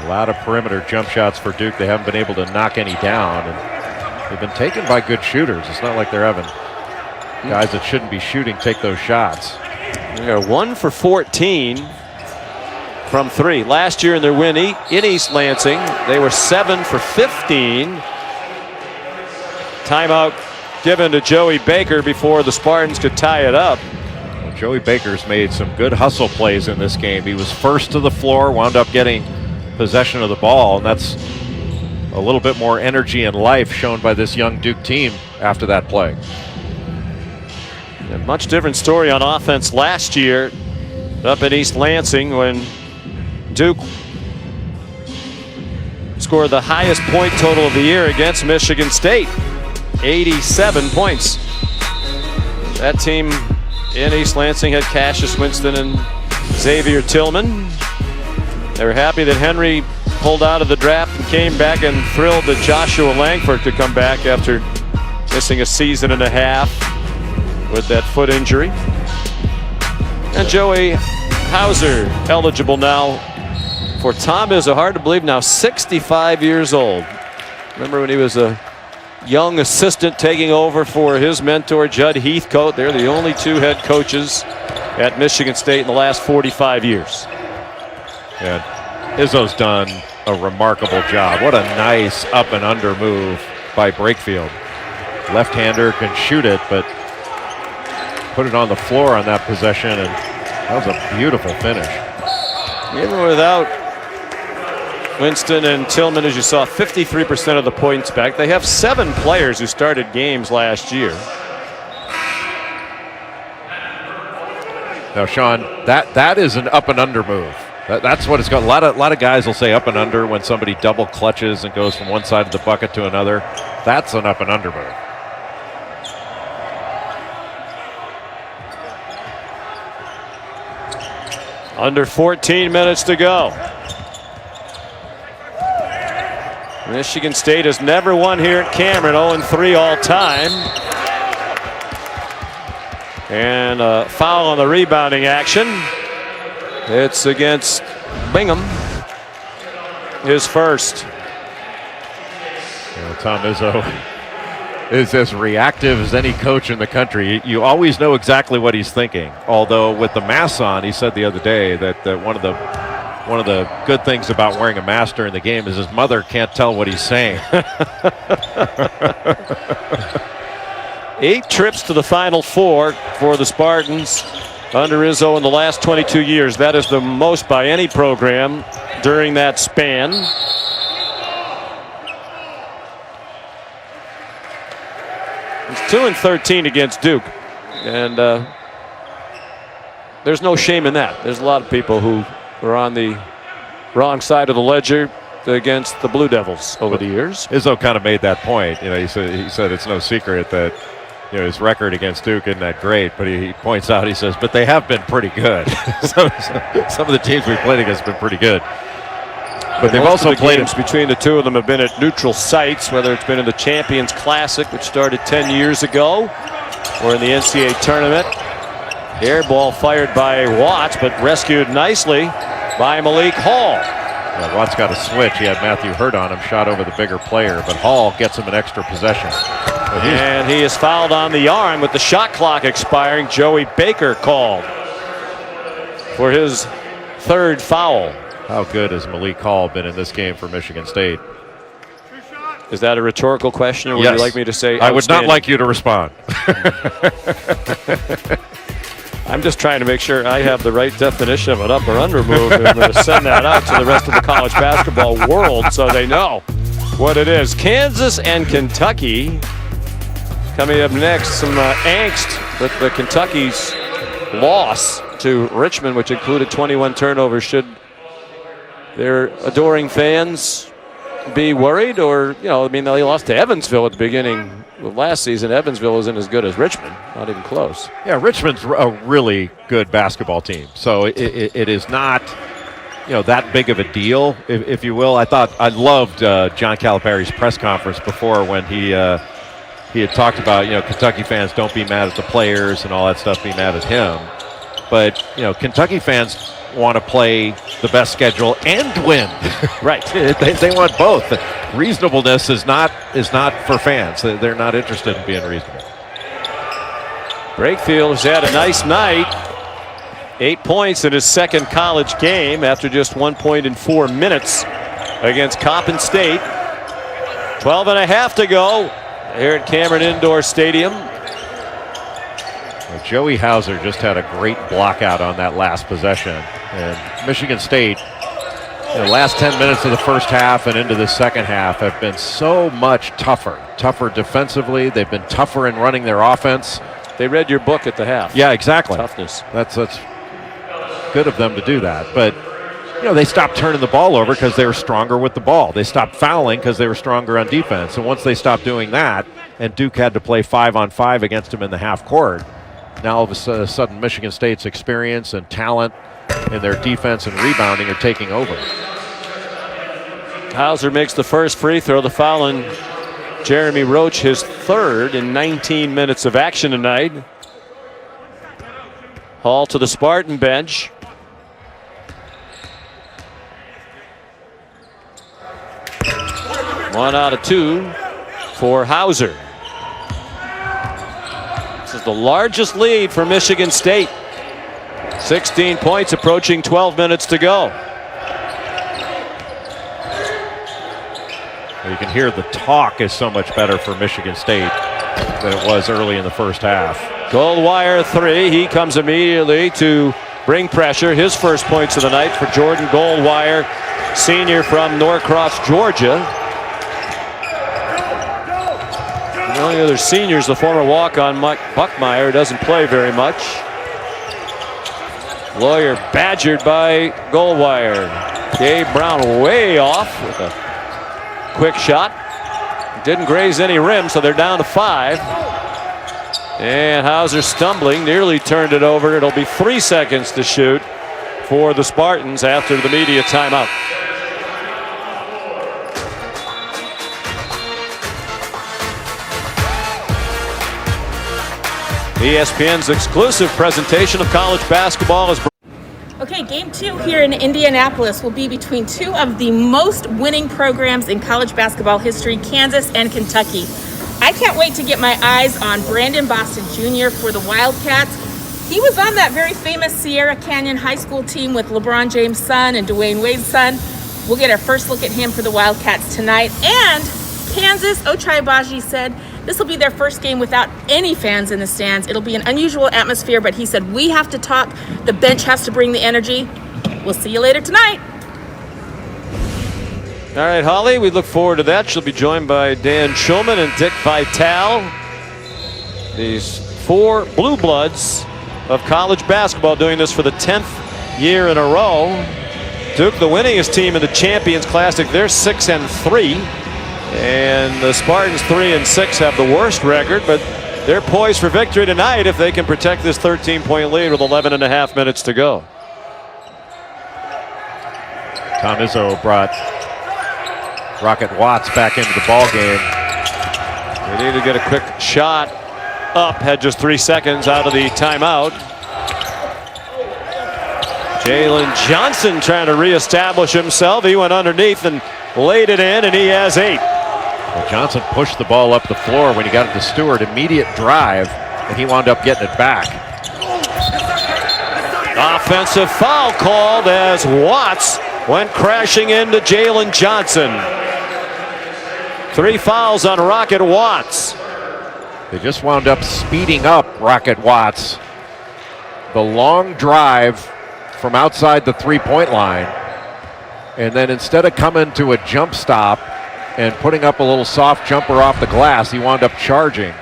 lot of perimeter jump shots for Duke. They haven't been able to knock any down. And they've been taken by good shooters. It's not like they're having guys that shouldn't be shooting take those shots. They are 1 for 14 from 3. Last year in their win in East Lansing, they were 7 for 15. Timeout given to Joey Baker before the Spartans could tie it up. Well, Joey Baker's made some good hustle plays in this game. He was first to the floor, wound up getting possession of the ball, and that's a little bit more energy and life shown by this young Duke team after that play. A much different story on offense last year up in East Lansing when Duke scored the highest point total of the year against Michigan State, 87 points. That team in East Lansing had Cassius Winston and Xavier Tillman. They were happy that Henry pulled out of the draft and came back, and thrilled that Joshua Langford could come back after missing a season and a half with that foot injury. And Joey Hauser eligible now for Tom Izzo. Hard to believe now, 65 years old. Remember when he was a young assistant taking over for his mentor Judd Heathcote. They're the only 2 head coaches at Michigan State in the last 45 years. Yeah, Izzo's done a remarkable job. What a nice up and under move by Brakefield. Left-hander can shoot it, but put it on the floor on that possession, and that was a beautiful finish. Even without Winston and Tillman, as you saw, 53% of the points back. They have 7 players who started games last year. Now, Sean, that is an up and under move. That's what it's got. A lot of guys will say up and under when somebody double clutches and goes from one side of the bucket to another. That's an up and under move. Under 14 minutes to go. Michigan State has never won here at Cameron, 0-3 all time. And a foul on the rebounding action. It's against Bingham, his first. Tom Izzo is as reactive as any coach in the country. You always know exactly what he's thinking. Although with the mask on, he said the other day that one of the good things about wearing a mask during the game is his mother can't tell what he's saying. 8 trips to the Final Four for the Spartans under Izzo in the last 22 years. That is the most by any program during that span. It's 2-13 against Duke. And there's no shame in that. There's a lot of people who were on the wrong side of the ledger against the Blue Devils over the years. Izzo kind of made that point. He said it's no secret that his record against Duke isn't that great, but he points out, he says, but they have been pretty good. Some of the teams we played against have been pretty good. But they've also played games between the two of them have been at neutral sites, whether it's been in the Champions Classic, which started 10 years ago, or in the NCAA tournament. Air ball fired by Watts, but rescued nicely by Malik Hall. Yeah, Watts got a switch. He had Matthew Hurt on him, shot over the bigger player, but Hall gets him an extra possession. And he is fouled on the arm with the shot clock expiring. Joey Baker called for his third foul. How good has Malik Hall been in this game for Michigan State? Is that a rhetorical question, or would you like me to say I would not like you to respond. I'm just trying to make sure I have the right definition of an up or under move. And I'm going to send that out to the rest of the college basketball world so they know what it is. Kansas and Kentucky coming up next. Some angst with the Kentucky's loss to Richmond, which included 21 turnovers. Should their adoring fans be worried? Or, they lost to Evansville at the beginning of last season. Evansville isn't as good as Richmond, not even close. Yeah, Richmond's a really good basketball team, so it is not that big of a deal, if you will. I loved John Calipari's press conference before when he had talked about Kentucky fans don't be mad at the players and all that stuff, be mad at him, but Kentucky fans want to play the best schedule and win. Right. They want both. Reasonableness is not for fans. They're not interested in being reasonable. Brakefield has had a nice night. 8 points in his second college game after just 1 point in 4 minutes against Coppin State. 12 and a half to go here at Cameron Indoor Stadium. Well, Joey Hauser just had a great block out on that last possession. And Michigan State, the last 10 minutes of the first half and into the second half have been so much tougher defensively. They've been tougher in running their offense. They read your book at the half. Yeah, exactly. Toughness. That's good of them to do that. But, they stopped turning the ball over because they were stronger with the ball. They stopped fouling because they were stronger on defense. And once they stopped doing that, and Duke had to play 5-on-5 against them in the half court, now all of a sudden Michigan State's experience and talent and their defense and rebounding are taking over. Hauser makes the first free throw. The foul on Jeremy Roach, his third in 19 minutes of action tonight. Hall to the Spartan bench. One out of two for Hauser. This is the largest lead for Michigan State. 16 points, approaching 12 minutes to go. You can hear the talk is so much better for Michigan State than it was early in the first half. Goldwire three. He comes immediately to bring pressure. His first points of the night for Jordan Goldwire, senior from Norcross, Georgia. The only other senior is the former walk-on Mike Buckmeyer, doesn't play very much. Lawyer badgered by Goldwire. Gabe Brown way off with a quick shot. Didn't graze any rim, so they're down to 5. And Hauser stumbling, nearly turned it over. It'll be 3 seconds to shoot for the Spartans after the media timeout. ESPN's exclusive presentation of college basketball is. Okay, game 2 here in Indianapolis will be between two of the most winning programs in college basketball history, Kansas and Kentucky. I can't wait to get my eyes on Brandon Boston Jr. for the Wildcats. He was on that very famous Sierra Canyon High School team with LeBron James' son and Dwayne Wade's son. We'll get our first look at him for the Wildcats tonight. And Kansas, Ochai Agbaji said this will be their first game without any fans in the stands. It'll be an unusual atmosphere, but he said we have to talk. The bench has to bring the energy. We'll see you later tonight. All right, Holly, we look forward to that. She'll be joined by Dan Schulman and Dick Vitale These 4 blue bloods of college basketball doing this for the 10th year in a row. Duke, the winningest team in the Champions Classic, they're 6-3. And the Spartans 3-6 have the worst record, but they're poised for victory tonight if they can protect this 13-point lead with 11.5 minutes to go. Tom Izzo brought Rocket Watts back into the ball game. They need to get a quick shot up. Had just 3 seconds out of the timeout. Jalen Johnson trying to reestablish himself. He went underneath and laid it in, and he has 8. Well, Johnson pushed the ball up the floor when he got it to Stewart. Immediate drive, and he wound up getting it back. Offensive foul called as Watts went crashing into Jalen Johnson. 3 fouls on Rocket Watts. They just wound up speeding up Rocket Watts. The long drive from outside the 3-point line, and then instead of coming to a jump stop and putting up a little soft jumper off the glass, he wound up charging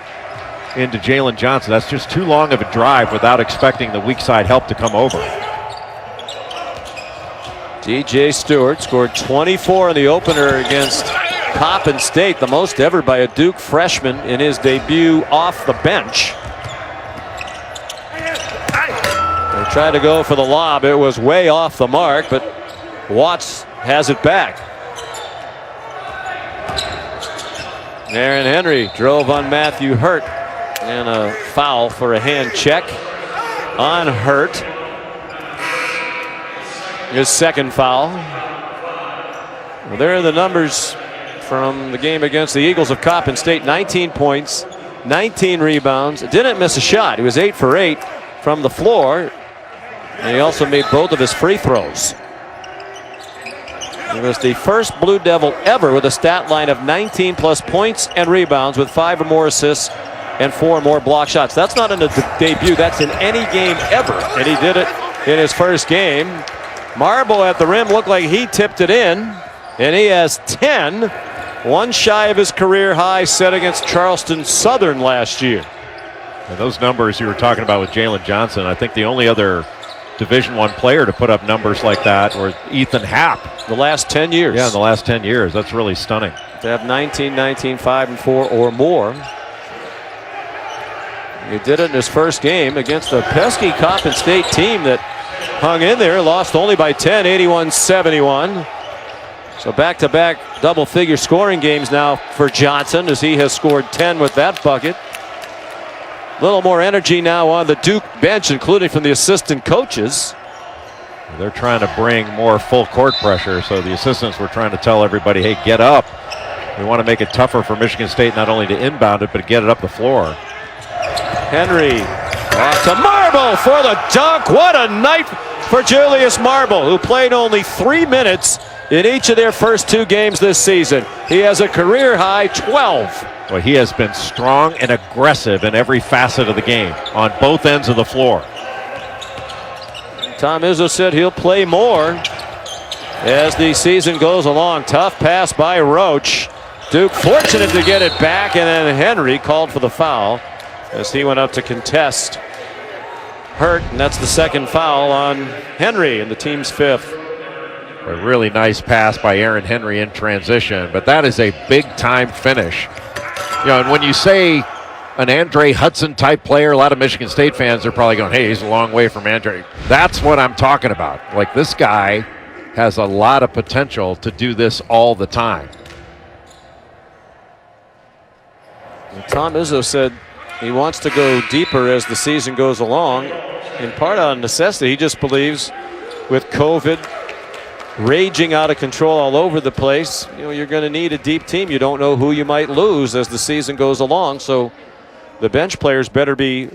into Jalen Johnson. That's just too long of a drive without expecting the weak side help to come over. DJ Stewart scored 24 in the opener against Coppin State, the most ever by a Duke freshman in his debut off the bench. They tried to go for the lob. It was way off the mark, but Watts has it back. Aaron Henry drove on Matthew Hurt, and a foul for a hand check on Hurt. His second foul. Well, there are the numbers from the game against the Eagles of Coppin State. 19 points, 19 rebounds. Didn't miss a shot. He was 8 for 8 from the floor. And he also made both of his free throws. He was the first Blue Devil ever with a stat line of 19 plus points and rebounds with 5 or more assists and 4 or more block shots. That's not in a debut. That's in any game ever. And he did it in his first game. Marble at the rim looked like he tipped it in. And he has 10. One shy of his career high set against Charleston Southern last year. And those numbers you were talking about with Jalen Johnson, I think the only other Division I player to put up numbers like that was Ethan Happ. The last 10 years. Yeah, in the last 10 years. That's really stunning. To have 19, 19, 5, and 4 or more. He did it in his first game against a pesky Coppin State team that hung in there, lost only by 10, 81-71. So back-to-back double-figure scoring games now for Johnson, as he has scored 10 with that bucket. A little more energy now on the Duke bench, including from the assistant coaches. They're trying to bring more full court pressure, so the assistants were trying to tell everybody, hey, get up. We want to make it tougher for Michigan State not only to inbound it, but get it up the floor. Henry off to Marble for the dunk. What a night for Julius Marble, who played only 3 minutes in each of their first 2 games this season. He has a career-high 12. Well, he has been strong and aggressive in every facet of the game on both ends of the floor. Tom Izzo said he'll play more as the season goes along. Tough pass by Roach. Duke fortunate to get it back, and then Henry called for the foul as he went up to contest Hurt, and that's the second foul on Henry in the team's 5th. A really nice pass by Aaron Henry in transition, but that is a big-time finish. You know, and when you say an Andre Hudson type player, a lot of Michigan State fans are probably going, hey, he's a long way from Andre. That's what I'm talking about. Like, this guy has a lot of potential to do this all the time. And Tom Izzo said he wants to go deeper as the season goes along, in part out of necessity. He just believes with COVID raging out of control all over the place, you know, you're going to need a deep team. You don't know who you might lose as the season goes along, so the bench players better be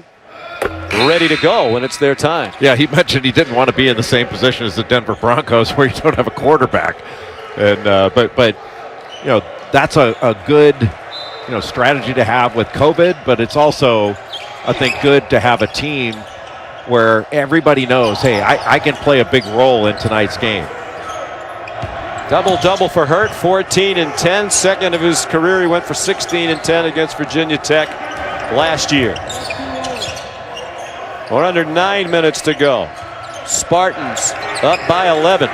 ready to go when it's their time. Yeah, he mentioned he didn't want to be in the same position as the Denver Broncos where you don't have a quarterback. And but you know, that's a good, you know, strategy to have with COVID, but it's also, I think, good to have a team where everybody knows, hey, I can play a big role in tonight's game. Double-double for Hurt, 14 and 10. Second of his career. He went for 16 and 10 against Virginia Tech last year. We're under 9 minutes to go. Spartans up by 11.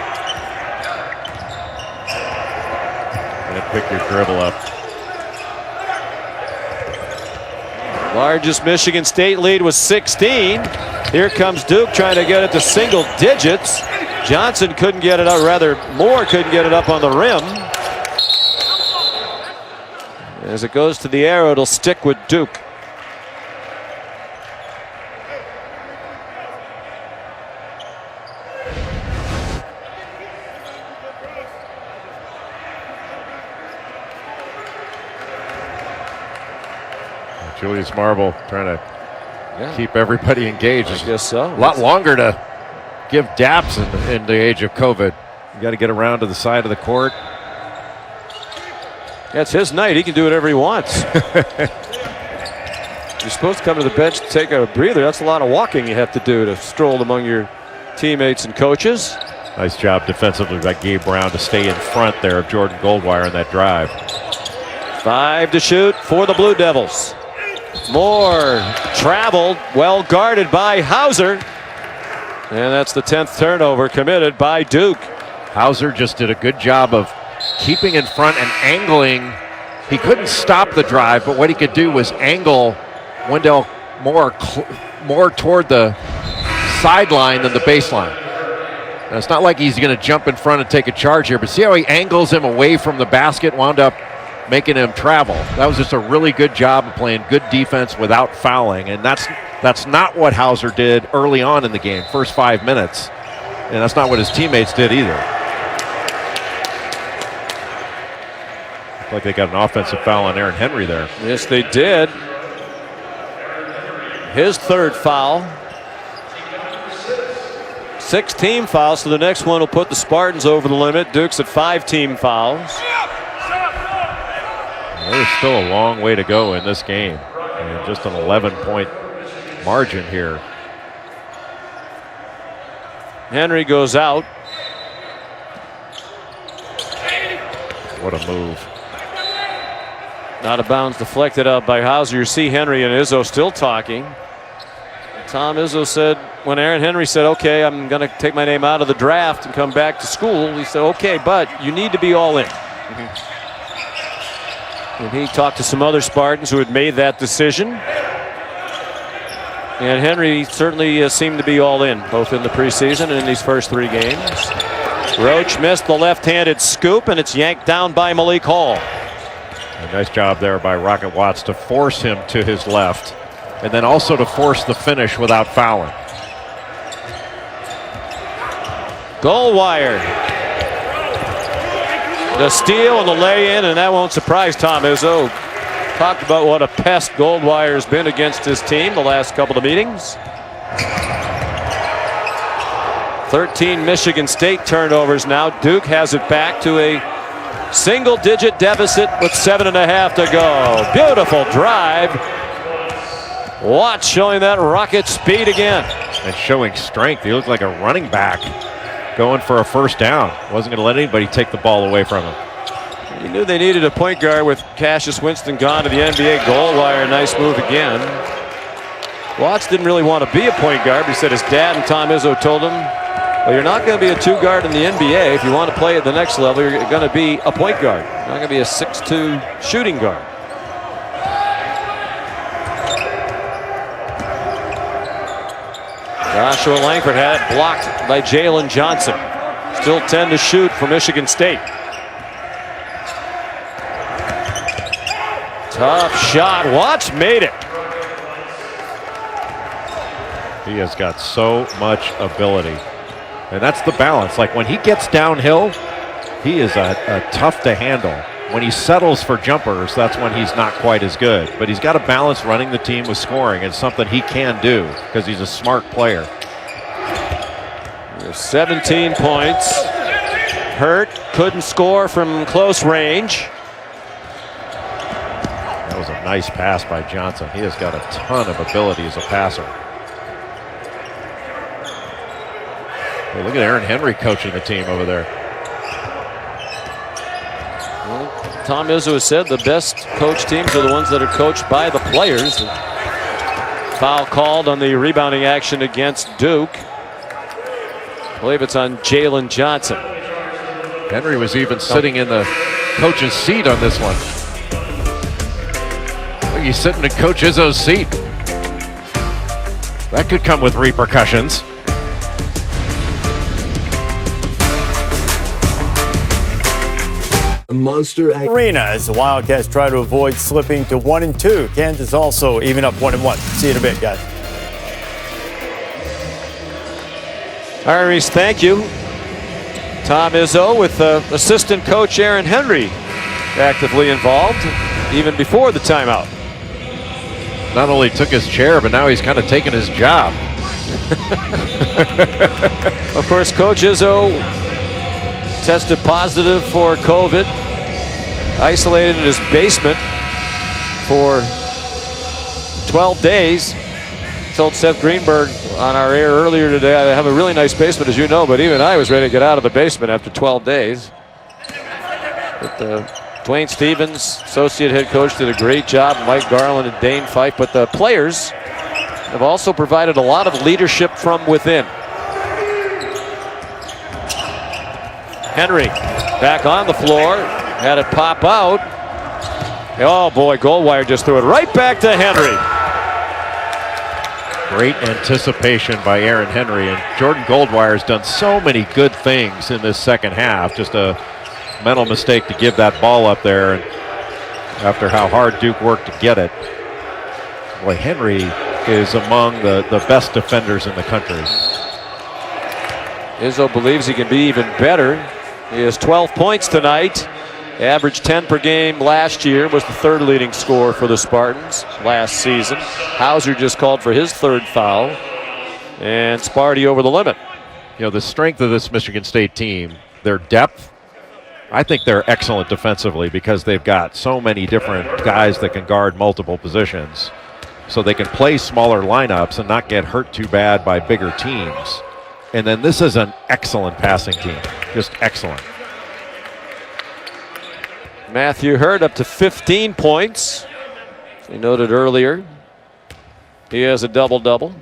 And pick your dribble up. Largest Michigan State lead was 16. Here comes Duke trying to get it to single digits. Johnson couldn't get it up, rather Moore couldn't get it up on the rim. As it goes to the arrow, it'll stick with Duke. Julius Marble trying to keep everybody engaged. I guess so. A lot longer to give daps in the age of COVID. You got to get around to the side of the court. Yeah, it's his night. He can do whatever he wants. You're supposed to come to the bench to take a breather. That's a lot of walking you have to do to stroll among your teammates and coaches. Nice job defensively by Gabe Brown to stay in front there of Jordan Goldwire on that drive. 5 to shoot for the Blue Devils. Moore traveled, well guarded by Hauser. And that's the 10th turnover committed by Duke. Hauser just did a good job of keeping in front and angling. He couldn't stop the drive, but what he could do was angle Wendell Moore more toward the sideline than the baseline. Now, it's not like he's going to jump in front and take a charge here, but see how he angles him away from the basket, wound up making him travel. That was just a really good job of playing good defense without fouling, and that's not what Hauser did early on in the game, first 5 minutes, and that's not what his teammates did either. Looked like they got an offensive foul on Aaron Henry there. Yes, they did. His 3rd foul. 6 team fouls, so the next one will put the Spartans over the limit. Duke's at 5 team fouls. There's still a long way to go in this game. And just an 11-point margin here. Henry goes out. What a move. Out of bounds, deflected out by Hauser. You see Henry and Izzo still talking. Tom Izzo said, when Aaron Henry said, okay, I'm going to take my name out of the draft and come back to school, he said, okay, but you need to be all in. And he talked to some other Spartans who had made that decision. And Henry certainly seemed to be all in, both in the preseason and in these first 3 games. Roach missed the left-handed scoop, and it's yanked down by Malik Hall. A nice job there by Rocket Watts to force him to his left, and then also to force the finish without fouling. Goldwire. The steal and the lay-in, and that won't surprise Tom Izzo. Talked about what a pest Goldwire has been against his team the last couple of meetings. 13 Michigan State turnovers now. Duke has it back to a single-digit deficit with 7.5 to go. Beautiful drive. Watts showing that rocket speed again. And showing strength. He looked like a running back going for a first down. Wasn't going to let anybody take the ball away from him. He knew they needed a point guard with Cassius Winston gone to the NBA. Goldwire, nice move again. Watts didn't really want to be a point guard, but he said his dad and Tom Izzo told him, well, you're not going to be a 2-guard in the NBA. If you want to play at the next level, you're going to be a point guard. You're not going to be a 6'2" shooting guard. Joshua Langford had it blocked by Jalen Johnson. Still 10 to shoot for Michigan State. Tough shot. Watts made it. He has got so much ability. And that's the balance. Like when he gets downhill, he is a tough to handle. When he settles for jumpers, that's when he's not quite as good. But he's got a balance running the team with scoring. It's something he can do because he's a smart player. 17 points. Hurt, couldn't score from close range. That was a nice pass by Johnson. He has got a ton of ability as a passer. Hey, look at Aaron Henry coaching the team over there. Well, Tom Izzo has said the best coach teams are the ones that are coached by the players. Foul called on the rebounding action against Duke. I believe it's on Jalen Johnson. Henry was even sitting in the coach's seat on this one. Look, he's sitting in Coach Izzo's seat. That could come with repercussions. Monster Arena as the Wildcats try to avoid slipping to 1-2. Kansas also even up 1-1. See you in a bit, guys. All right, Reese, thank you. Tom Izzo with assistant coach Aaron Henry actively involved even before the timeout. Not only took his chair, but now he's kind of taken his job. Of course, Coach Izzo tested positive for COVID, isolated in his basement for 12 days. Told Seth Greenberg on our air earlier today, I have a really nice basement, as you know, but even I was ready to get out of the basement after 12 days. But Dwayne Stevens, associate head coach, did a great job. Mike Garland and Dane Fife, but the players have also provided a lot of leadership from within. Henry back on the floor, had it pop out. Oh boy, Goldwire just threw it right back to Henry. Great anticipation by Aaron Henry, and Jordan Goldwire has done so many good things in this second half. Just a mental mistake to give that ball up there, and after how hard Duke worked to get it. Boy, Henry is among the best defenders in the country. Izzo believes he can be even better. He has 12 points tonight. Averaged 10 per game last year, was the third leading scorer for the Spartans last season. Hauser just called for his third foul, and Sparty over the limit. You know, the strength of this Michigan State team, their depth, I think they're excellent defensively because they've got so many different guys that can guard multiple positions. So they can play smaller lineups and not get hurt too bad by bigger teams. And then this is an excellent passing team, just excellent. Matthew Hurt up to 15 points. As we noted earlier, he has a double-double.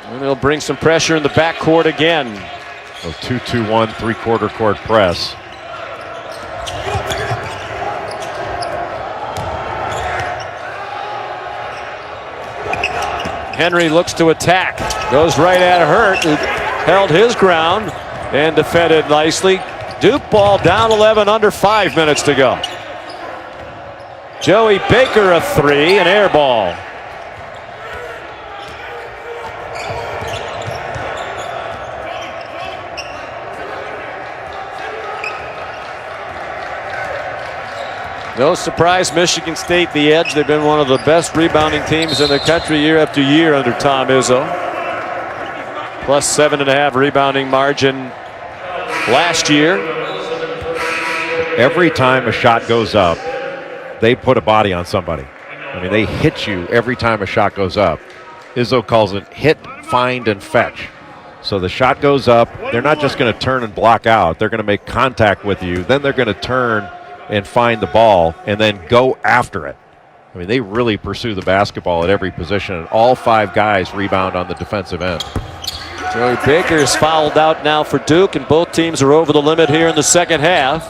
And they'll bring some pressure in the backcourt again. So 2-2-1 three-quarter court press. Henry looks to attack. Goes right at Hurt, who held his ground and defended nicely. Duke ball down 11, under 5 minutes to go. Joey Baker a three, an air ball. No surprise, Michigan State the edge. They've been one of the best rebounding teams in the country year after year under Tom Izzo. Plus 7.5 rebounding margin last year. Every time a shot goes up, they put a body on somebody. I mean, they hit you every time a shot goes up. Izzo calls it hit, find, and fetch. So the shot goes up. They're not just going to turn and block out. They're going to make contact with you. Then they're going to turn and find the ball and then go after it. I mean, they really pursue the basketball at every position, and all 5 guys rebound on the defensive end. Joey Baker's fouled out now for Duke, and both teams are over the limit here in the second half.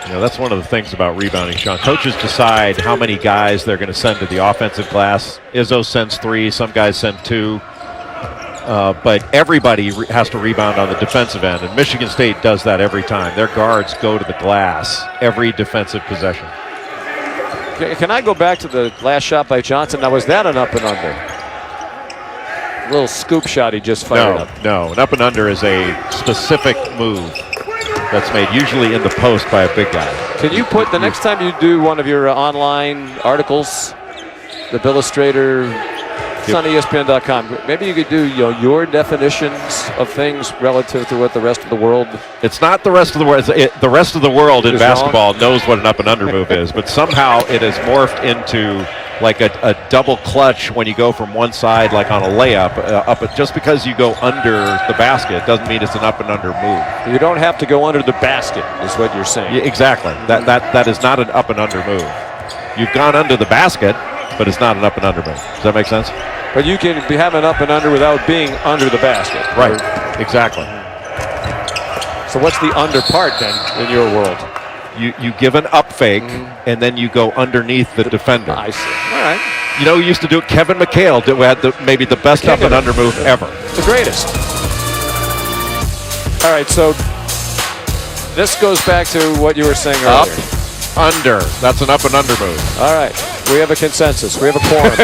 You know, that's one of the things about rebounding, Sean. Coaches decide how many guys they're going to send to the offensive glass. Izzo sends 3, some guys send 2. But everybody has to rebound on the defensive end, and Michigan State does that every time. Their guards go to the glass every defensive possession. Can I go back to the last shot by Johnson? Now, was that an up and under? A little scoop shot he just fired up. No, an up and under is a specific move that's made usually in the post by a big guy. Can you put, the next time you do one of your online articles, the Illustrator, it's on ESPN.com. Maybe you could do your definitions of things relative to what the rest of the world. It's not the rest of the world. The rest of the world in basketball knows what an up and under move is, but somehow it has morphed into like a double clutch when you go from one side, like on a layup. Just because you go under the basket doesn't mean it's an up and under move. You don't have to go under the basket, is what you're saying. Yeah, exactly. That is not an up and under move. You've gone under the basket, but it's not an up and under move. Does that make sense? But you can have an up and under without being under the basket. Right. Exactly. So what's the under part then in your world? You give an up fake, and then you go underneath the defender. I see. All right. You know, you used to do it. Kevin McHale had maybe the best up and under move ever. The greatest. All right, so this goes back to what you were saying earlier. Up, under. That's an up and under move. All right. We have a consensus. We have a quorum.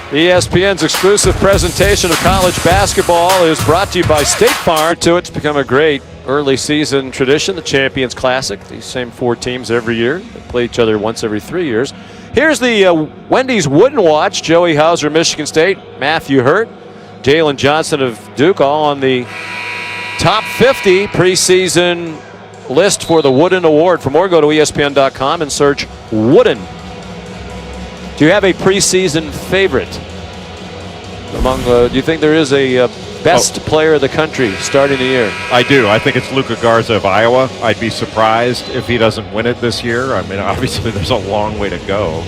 ESPN's exclusive presentation of college basketball is brought to you by State Farm. It's become a great early season tradition, the Champions Classic. These same 4 teams every year. They play each other once every 3 years. Here's the Wendy's Wooden Watch. Joey Hauser, Michigan State. Matthew Hurt, Jalen Johnson of Duke, all on the top 50 preseason list for the Wooden Award. For more, go to ESPN.com and search Wooden. Do you have a preseason favorite? Do you think there is a best player of the country starting the year? I do. I think it's Luka Garza of Iowa. I'd be surprised if he doesn't win it this year. I mean, obviously there's a long way to go.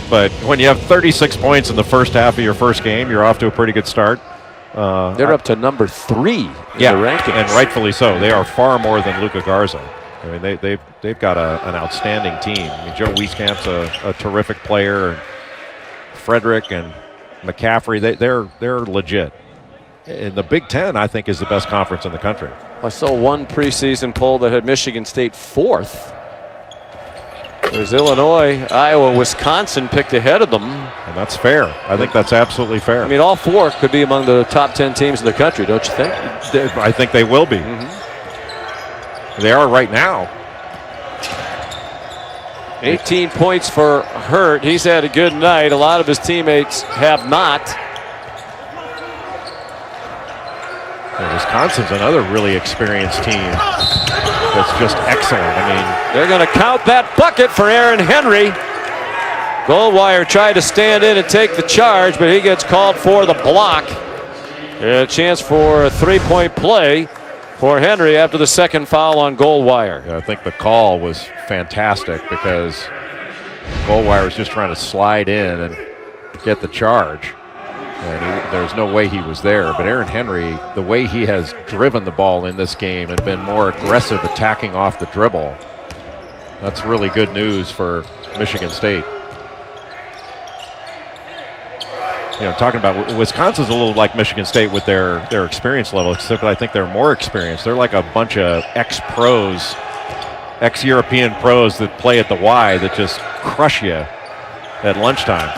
But when you have 36 points in the first half of your first game, you're off to a pretty good start. They're up to number 3 in the rankings. And rightfully so. They are far more than Luka Garza. I mean, they've got an outstanding team. I mean, Joe Wieskamp's a terrific player. Frederick and McCaffrey, they're legit. And the Big Ten, I think, is the best conference in the country. I saw one preseason poll that had Michigan State 4th. There's Illinois, Iowa, Wisconsin picked ahead of them. And that's fair. I think that's absolutely fair. I mean, all 4 could be among the top 10 teams in the country, don't you think? I think they will be. They are right now. 18 points for Hurt. He's had a good night. A lot of his teammates have not. And Wisconsin's another really experienced team that's just excellent. I mean, they're going to count that bucket for Aaron Henry. Goldwire tried to stand in and take the charge, but he gets called for the block. A chance for a 3-point play for Henry after the second foul on Goldwire. I think the call was fantastic because Goldwire was just trying to slide in and get the charge. And there's no way he was there. But Aaron Henry, the way he has driven the ball in this game and been more aggressive attacking off the dribble, that's really good news for Michigan State. You know, talking about Wisconsin's a little like Michigan State with their experience level, except I think they're more experienced. They're like a bunch of ex-pros, ex-European pros that play at the Y that just crush you at lunchtime.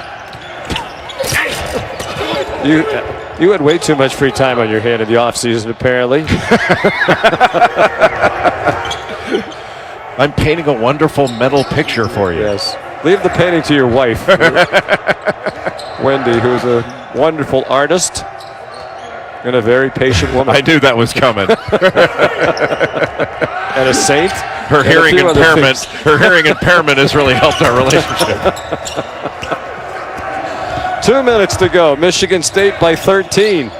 You had way too much free time on your hand in the offseason, apparently. I'm painting a wonderful mental picture for you. Yes. Leave the painting to your wife. Wendy, who's a wonderful artist and a very patient woman. I knew that was coming. And a saint. Her hearing impairment has really helped our relationship. 2 minutes to go. Michigan State by 13.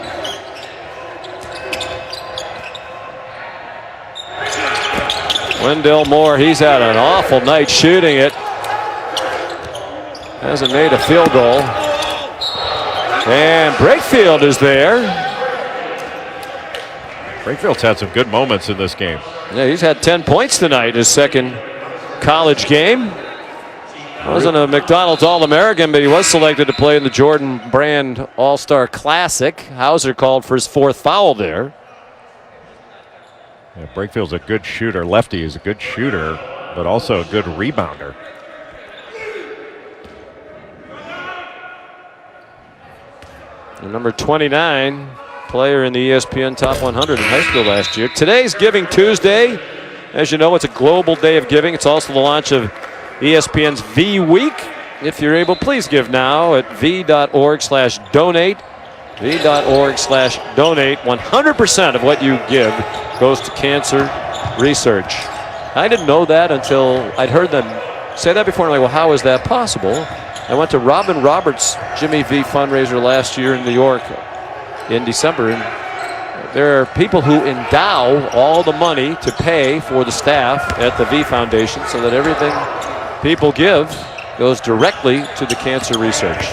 Wendell Moore, he's had an awful night shooting it. Hasn't made a field goal. And Brakefield is there. Brakefield's had some good moments in this game. Yeah, he's had 10 points tonight, his second college game. Wasn't a McDonald's All-American, but he was selected to play in the Jordan Brand All-Star Classic. Hauser called for his 4th foul there. Yeah, Brakefield's a good shooter. Lefty is a good shooter, but also a good rebounder. And number 29, player in the ESPN Top 100 in high school last year. Today's Giving Tuesday. As you know, it's a global day of giving. It's also the launch of ESPN's V Week. If you're able, please give now at v.org/donate. v.org/donate. 100% of what you give goes to cancer research. I didn't know that until I'd heard them say that before, and I'm like, well, how is that possible? I went to Robin Roberts' Jimmy V fundraiser last year in New York in December, and there are people who endow all the money to pay for the staff at the V Foundation so that everything people give goes directly to the cancer research.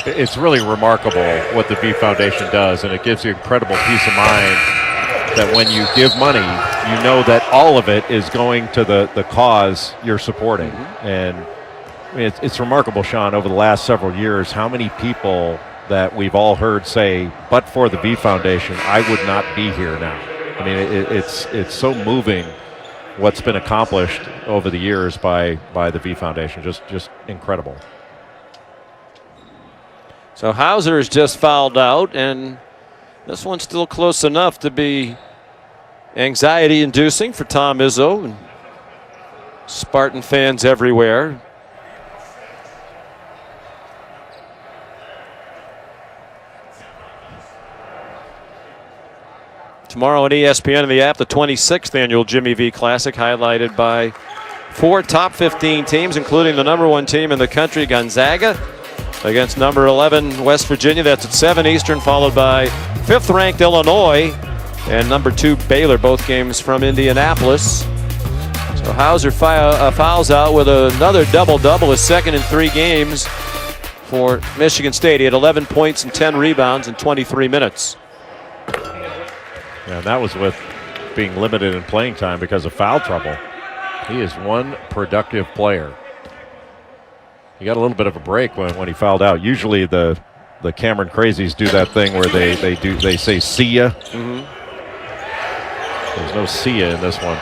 It's really remarkable what the V Foundation does, and it gives you incredible peace of mind that when you give money, you know that all of it is going to the cause you're supporting. And I mean, it's remarkable, Sean, over the last several years, how many people that we've all heard say, but for the V Foundation, I would not be here now. I mean, it's so moving what's been accomplished over the years by the V Foundation. Just incredible. So Hauser is just fouled out, and this one's still close enough to be anxiety-inducing for Tom Izzo and Spartan fans everywhere. Tomorrow on ESPN and the app, the 26th annual Jimmy V Classic, highlighted by 4 top 15 teams, including the #1 team in the country, Gonzaga, against number 11 West Virginia. That's at 7 Eastern, followed by 5th-ranked Illinois and number 2 Baylor, both games from Indianapolis. So Hauser fouls out with another double-double, his second in 3 games for Michigan State. He had 11 points and 10 rebounds in 23 minutes. Yeah, and that was with being limited in playing time because of foul trouble. He is one productive player. He got a little bit of a break when he fouled out. Usually the Cameron Crazies do that thing where they say see ya. There's no see ya in this one.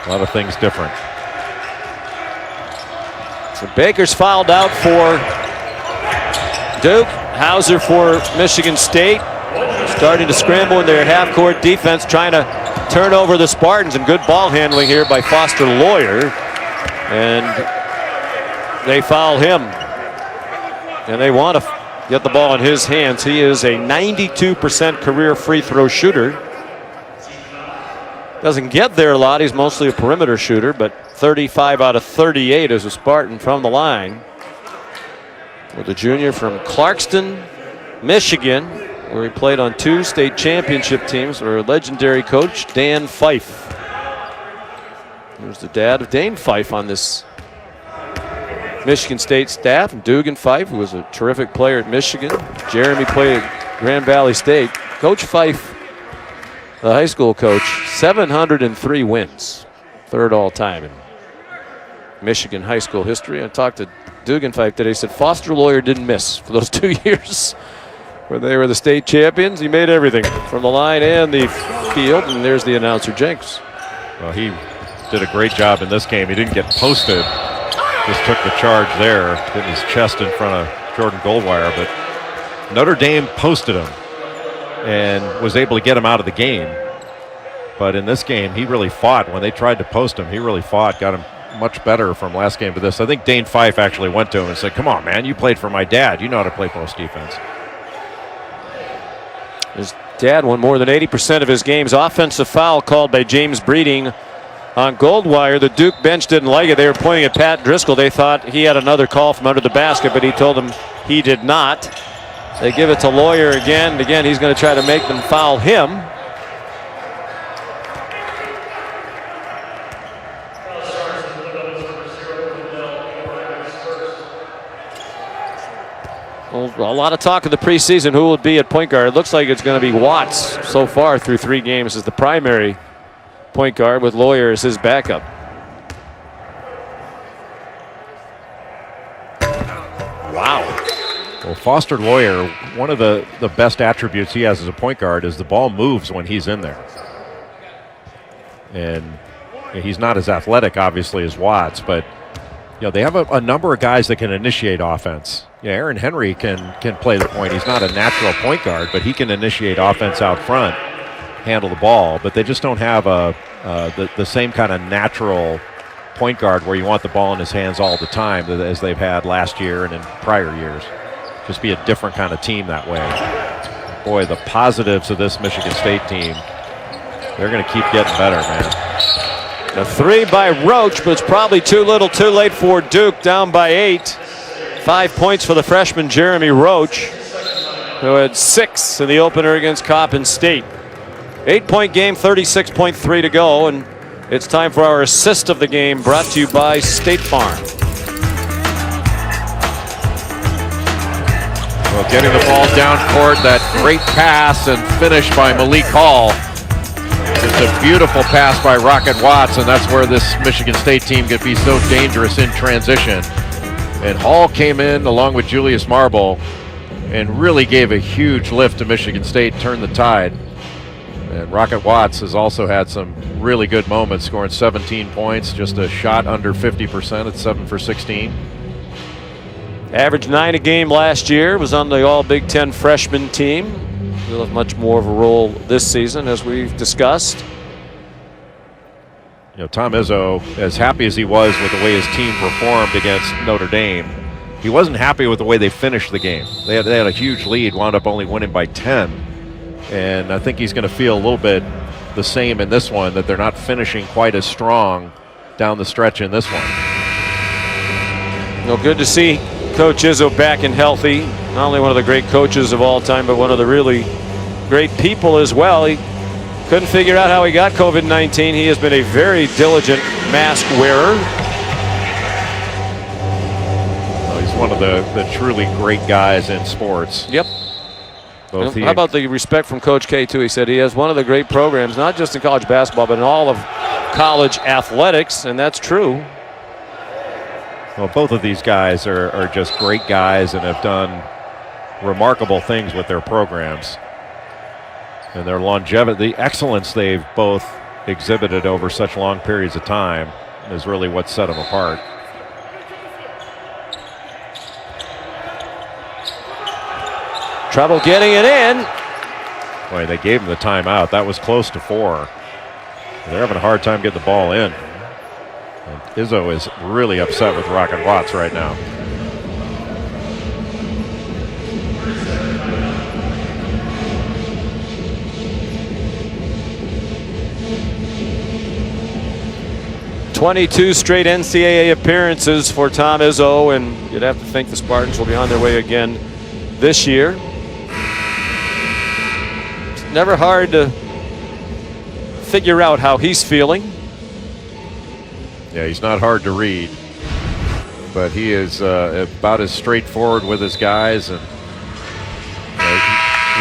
A lot of things different. So Baker's fouled out for Duke. Hauser for Michigan State. Starting to scramble in their half-court defense, trying to turn over the Spartans, and good ball handling here by Foster Lawyer. And they foul him. And they want to get the ball in his hands. He is a 92% career free throw shooter. Doesn't get there a lot. He's mostly a perimeter shooter, but 35 out of 38 as a Spartan from the line. With a junior from Clarkston, Michigan, where he played on 2 state championship teams for a legendary coach, Dan Fife. There's the dad of Dane Fife on this Michigan State staff, and Dugan Fife, who was a terrific player at Michigan. Jeremy played at Grand Valley State. Coach Fife, the high school coach, 703 wins, 3rd all time in Michigan high school history. I talked to Dugan Fife today. He said Foster Lawyer didn't miss for those 2 years where they were the state champions. He made everything from the line and the field, and there's the announcer, Jenks. Well, he did a great job in this game. He didn't get posted. Just took the charge there, getting his chest in front of Jordan Goldwire, but Notre Dame posted him and was able to get him out of the game. But in this game, he really fought. When they tried to post him, he really fought, got him much better from last game to this. I think Dane Fife actually went to him and said, come on, man, you played for my dad. You know how to play post defense. His dad won more than 80% of his games. Offensive foul called by James Breeding on Goldwire. The Duke bench didn't like it. They were pointing at Pat Driscoll. They thought he had another call from under the basket, but he told them he did not. They give it to Lawyer again. And again, he's going to try to make them foul him. Well, a lot of talk in the preseason who will be at point guard. It looks like it's going to be Watts so far through 3 games as the primary point guard, with Lawyer as his backup. Wow. Well, Foster Lawyer, one of the best attributes he has as a point guard is the ball moves when he's in there. And he's not as athletic, obviously, as Watts, but they have a number of guys that can initiate offense. Yeah, Aaron Henry can play the point. He's not a natural point guard, but he can initiate offense out front, handle the ball. But they just don't have the same kind of natural point guard where you want the ball in his hands all the time as they've had last year and in prior years. Just be a different kind of team that way. Boy, the positives of this Michigan State team, they're going to keep getting better, man. A 3 by Roach, but it's probably too little too late for Duke, down by 8. 5 points for the freshman Jeremy Roach, who had 6 in the opener against Coppin State. 8-point game, 36.3 to go, and it's time for our assist of the game, brought to you by State Farm. Well, getting the ball down court, that great pass and finish by Malik Hall. Just a beautiful pass by Rocket Watts, and that's where this Michigan State team could be so dangerous in transition. And Hall came in along with Julius Marble and really gave a huge lift to Michigan State, turned the tide. And Rocket Watts has also had some really good moments, scoring 17 points, just a shot under 50% at 7 for 16. Averaged 9 a game last year, was on the All Big Ten freshman team. He'll have much more of a role this season, as we've discussed. You know, Tom Izzo, as happy as he was with the way his team performed against Notre Dame, he wasn't happy with the way they finished the game. They had a huge lead, wound up only winning by 10. And I think he's going to feel a little bit the same in this one, that they're not finishing quite as strong down the stretch in this one. Well, good to see Coach Izzo back and healthy. Not only one of the great coaches of all time, but one of the really great people as well. He couldn't figure out how he got COVID-19. He has been a very diligent mask wearer. Well, he's one of the truly great guys in sports. Yep. How about the respect from Coach K, too? He said he has one of the great programs, not just in college basketball, but in all of college athletics, and that's true. Well, both of these guys are just great guys and have done remarkable things with their programs. And their longevity, the excellence they've both exhibited over such long periods of time is really what set them apart. Trouble getting it in. Boy, they gave him the timeout. That was close to 4. They're having a hard time getting the ball in. And Izzo is really upset with Rocket Watts right now. "22 straight NCAA appearances for Tom Izzo, and you'd have to think the Spartans will be on their way again this year. It's never hard to figure out how he's feeling. Yeah, he's not hard to read, but he is about as straightforward with his guys, and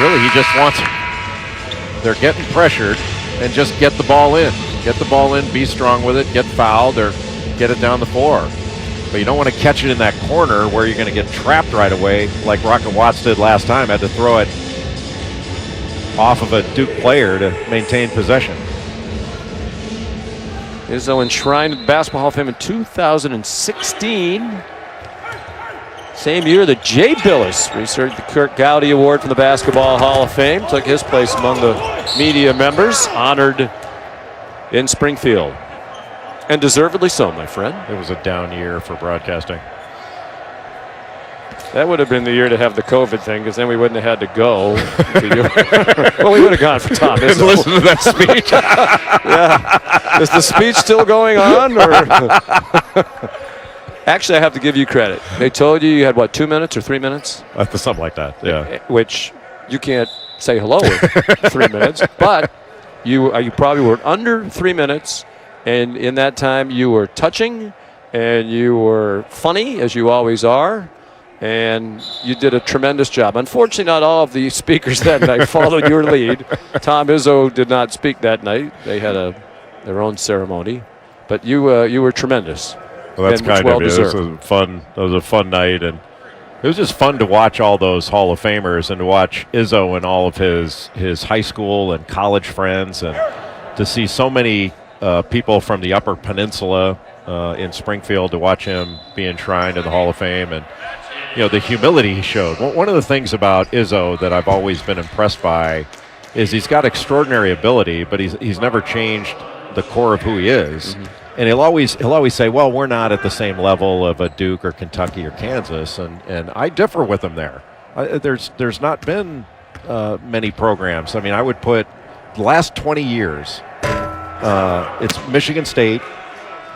really he just wants them. They're getting pressured, and just get the ball in. Get the ball in, be strong with it, get fouled, or get it down the floor. But you don't want to catch it in that corner where you're going to get trapped right away, like Rocket Watts did last time. Had to throw it off of a Duke player to maintain possession. Izzo enshrined in the Basketball Hall of Fame in 2016. Same year that Jay Billis received the Kurt Gowdy Award from the Basketball Hall of Fame. Took his place among the media members, honored in Springfield. And deservedly so, my friend. It was a down year for broadcasting. That would have been the year to have the COVID thing, because then we wouldn't have had to go. Well, we would have gone for Tom Izzo. Listen to that speech. Yeah. Is the speech still going on? Or? Actually, I have to give you credit. They told you had, what, 2 minutes or 3 minutes? Something like that, yeah. Which you can't say hello in 3 minutes. But you probably were under 3 minutes. And in that time, you were touching, and you were funny, as you always are, and you did a tremendous job. Unfortunately, not all of the speakers that night followed your lead. Tom Izzo did not speak that night. They had their own ceremony, but you were tremendous. Well, that's kind of it. It was a fun night, and it was just fun to watch all those Hall of Famers and to watch Izzo and all of his high school and college friends, and to see so many people from the Upper Peninsula in Springfield, to watch him be enshrined in the Hall of Fame, and the humility he showed. One of the things about Izzo that I've always been impressed by is he's got extraordinary ability, but he's never changed the core of who he is. Mm-hmm. And he'll always say, well, we're not at the same level of a Duke or Kentucky or Kansas, and I differ with him there. There's not been many programs. I mean, I would put the last 20 years, it's Michigan State,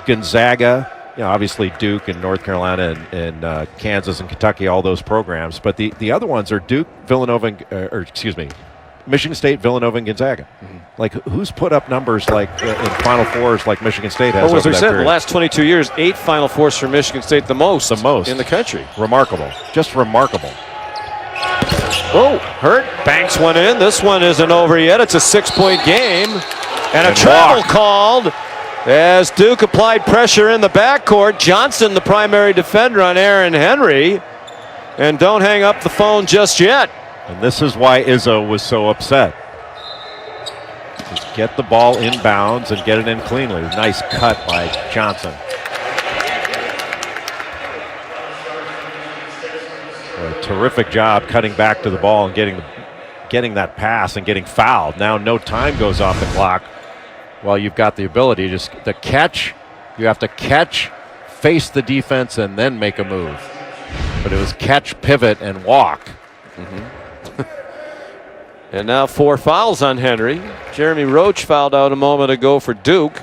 Gonzaga, obviously Duke and North Carolina and Kansas and Kentucky, all those programs. But the other ones are Duke, Villanova, Michigan State, Villanova, and Gonzaga. Mm-hmm. Like, who's put up numbers like in Final Fours like Michigan State has? Well, as we said, period? the last 22 years, 8 Final Fours for Michigan State, the most in the country. Remarkable, just remarkable. Oh, Hurt banks one in. This one isn't over yet. It's a 6-point game, and a travel called as Duke applied pressure in the backcourt. Johnson, the primary defender on Aaron Henry, and don't hang up the phone just yet. And this is why Izzo was so upset. Just get the ball inbounds and get it in cleanly. Nice cut by Johnson. A terrific job cutting back to the ball and getting that pass and getting fouled. Now no time goes off the clock. Well, you've got the ability just to catch. You have to catch, face the defense, and then make a move. But it was catch, pivot, and walk. Mm-hmm. And now 4 fouls on Henry. Jeremy Roach fouled out a moment ago for Duke.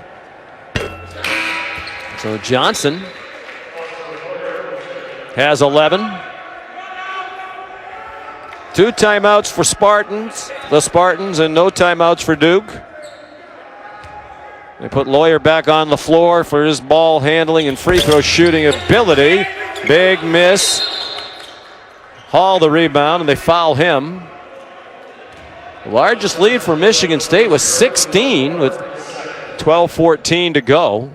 So Johnson has 11. 2 timeouts for the Spartans, and no timeouts for Duke. They put Lawyer back on the floor for his ball handling and free throw shooting ability. Big miss. Hall the rebound, and they foul him. The largest lead for Michigan State was 16 with 12:14 to go.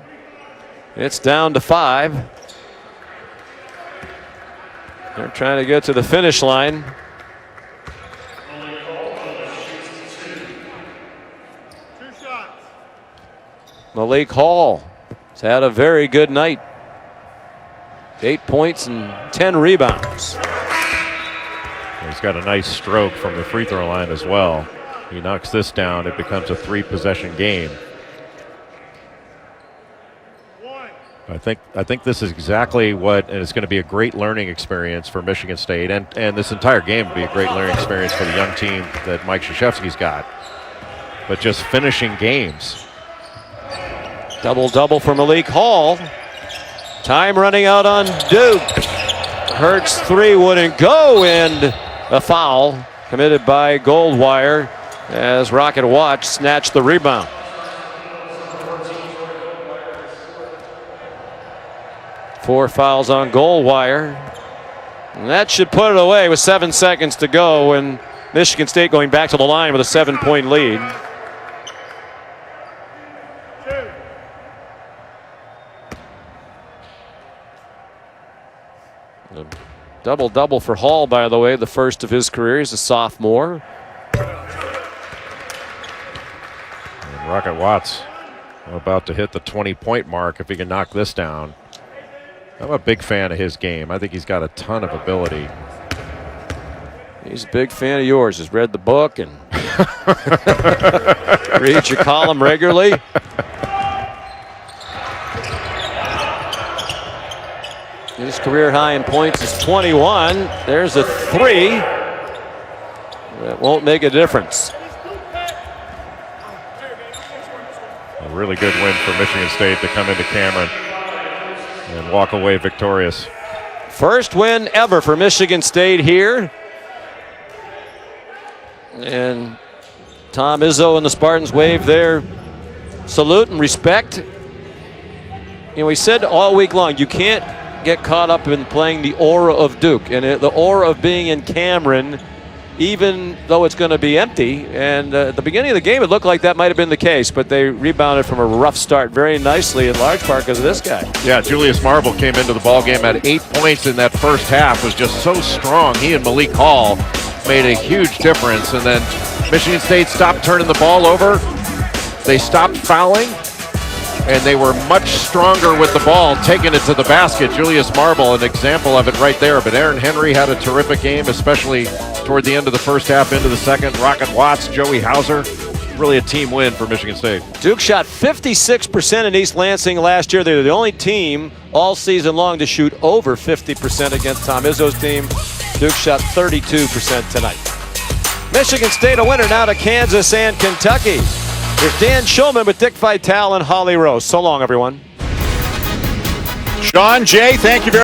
It's down to 5. They're trying to get to the finish line. Malik Hall has had a very good night. 8 points and 10 rebounds. He's got a nice stroke from the free throw line as well. He knocks this down, it becomes a 3-possession game. I think this is exactly what, and it's going to be a great learning experience for Michigan State, and this entire game will be a great learning experience for the young team that Mike Krzyzewski's got. But just finishing games. Double-double for Malik Hall. Time running out on Duke. Hurts 3 wouldn't go, and a foul committed by Goldwire as Rocket Watts snatched the rebound. Four fouls on Goldwire. And that should put it away with 7 seconds to go, and Michigan State going back to the line with a 7-point lead. Double-double for Hall, by the way, the first of his career. He's a sophomore. And Rocket Watts about to hit the 20-point mark if he can knock this down. I'm a big fan of his game. I think he's got a ton of ability. He's a big fan of yours. He's read the book and reads your column regularly. His career high in points is 21. There's a 3. That won't make a difference. A really good win for Michigan State to come into Cameron and walk away victorious. First win ever for Michigan State here. And Tom Izzo and the Spartans wave their salute and respect. We said all week long, you can't get caught up in playing the aura of Duke and the aura of being in Cameron, even though it's going to be empty. And at the beginning of the game, it looked like that might have been the case, but they rebounded from a rough start very nicely, in large part because of this guy. Yeah, Julius Marble came into the ballgame at 8 points in that first half, was just so strong. He and Malik Hall made a huge difference, and then Michigan State stopped turning the ball over. They stopped fouling, and they were much stronger with the ball, taking it to the basket. Julius Marble, an example of it right there. But Aaron Henry had a terrific game, especially toward the end of the first half into the second. Rocket Watts, Joey Hauser, really a team win for Michigan State. Duke shot 56% in East Lansing last year. They were the only team all season long to shoot over 50% against Tom Izzo's team. Duke shot 32% tonight. Michigan State a winner now to Kansas and Kentucky. Here's Dan Shulman with Dick Vitale and Holly Rose. So long, everyone. Sean, Jay, thank you very much.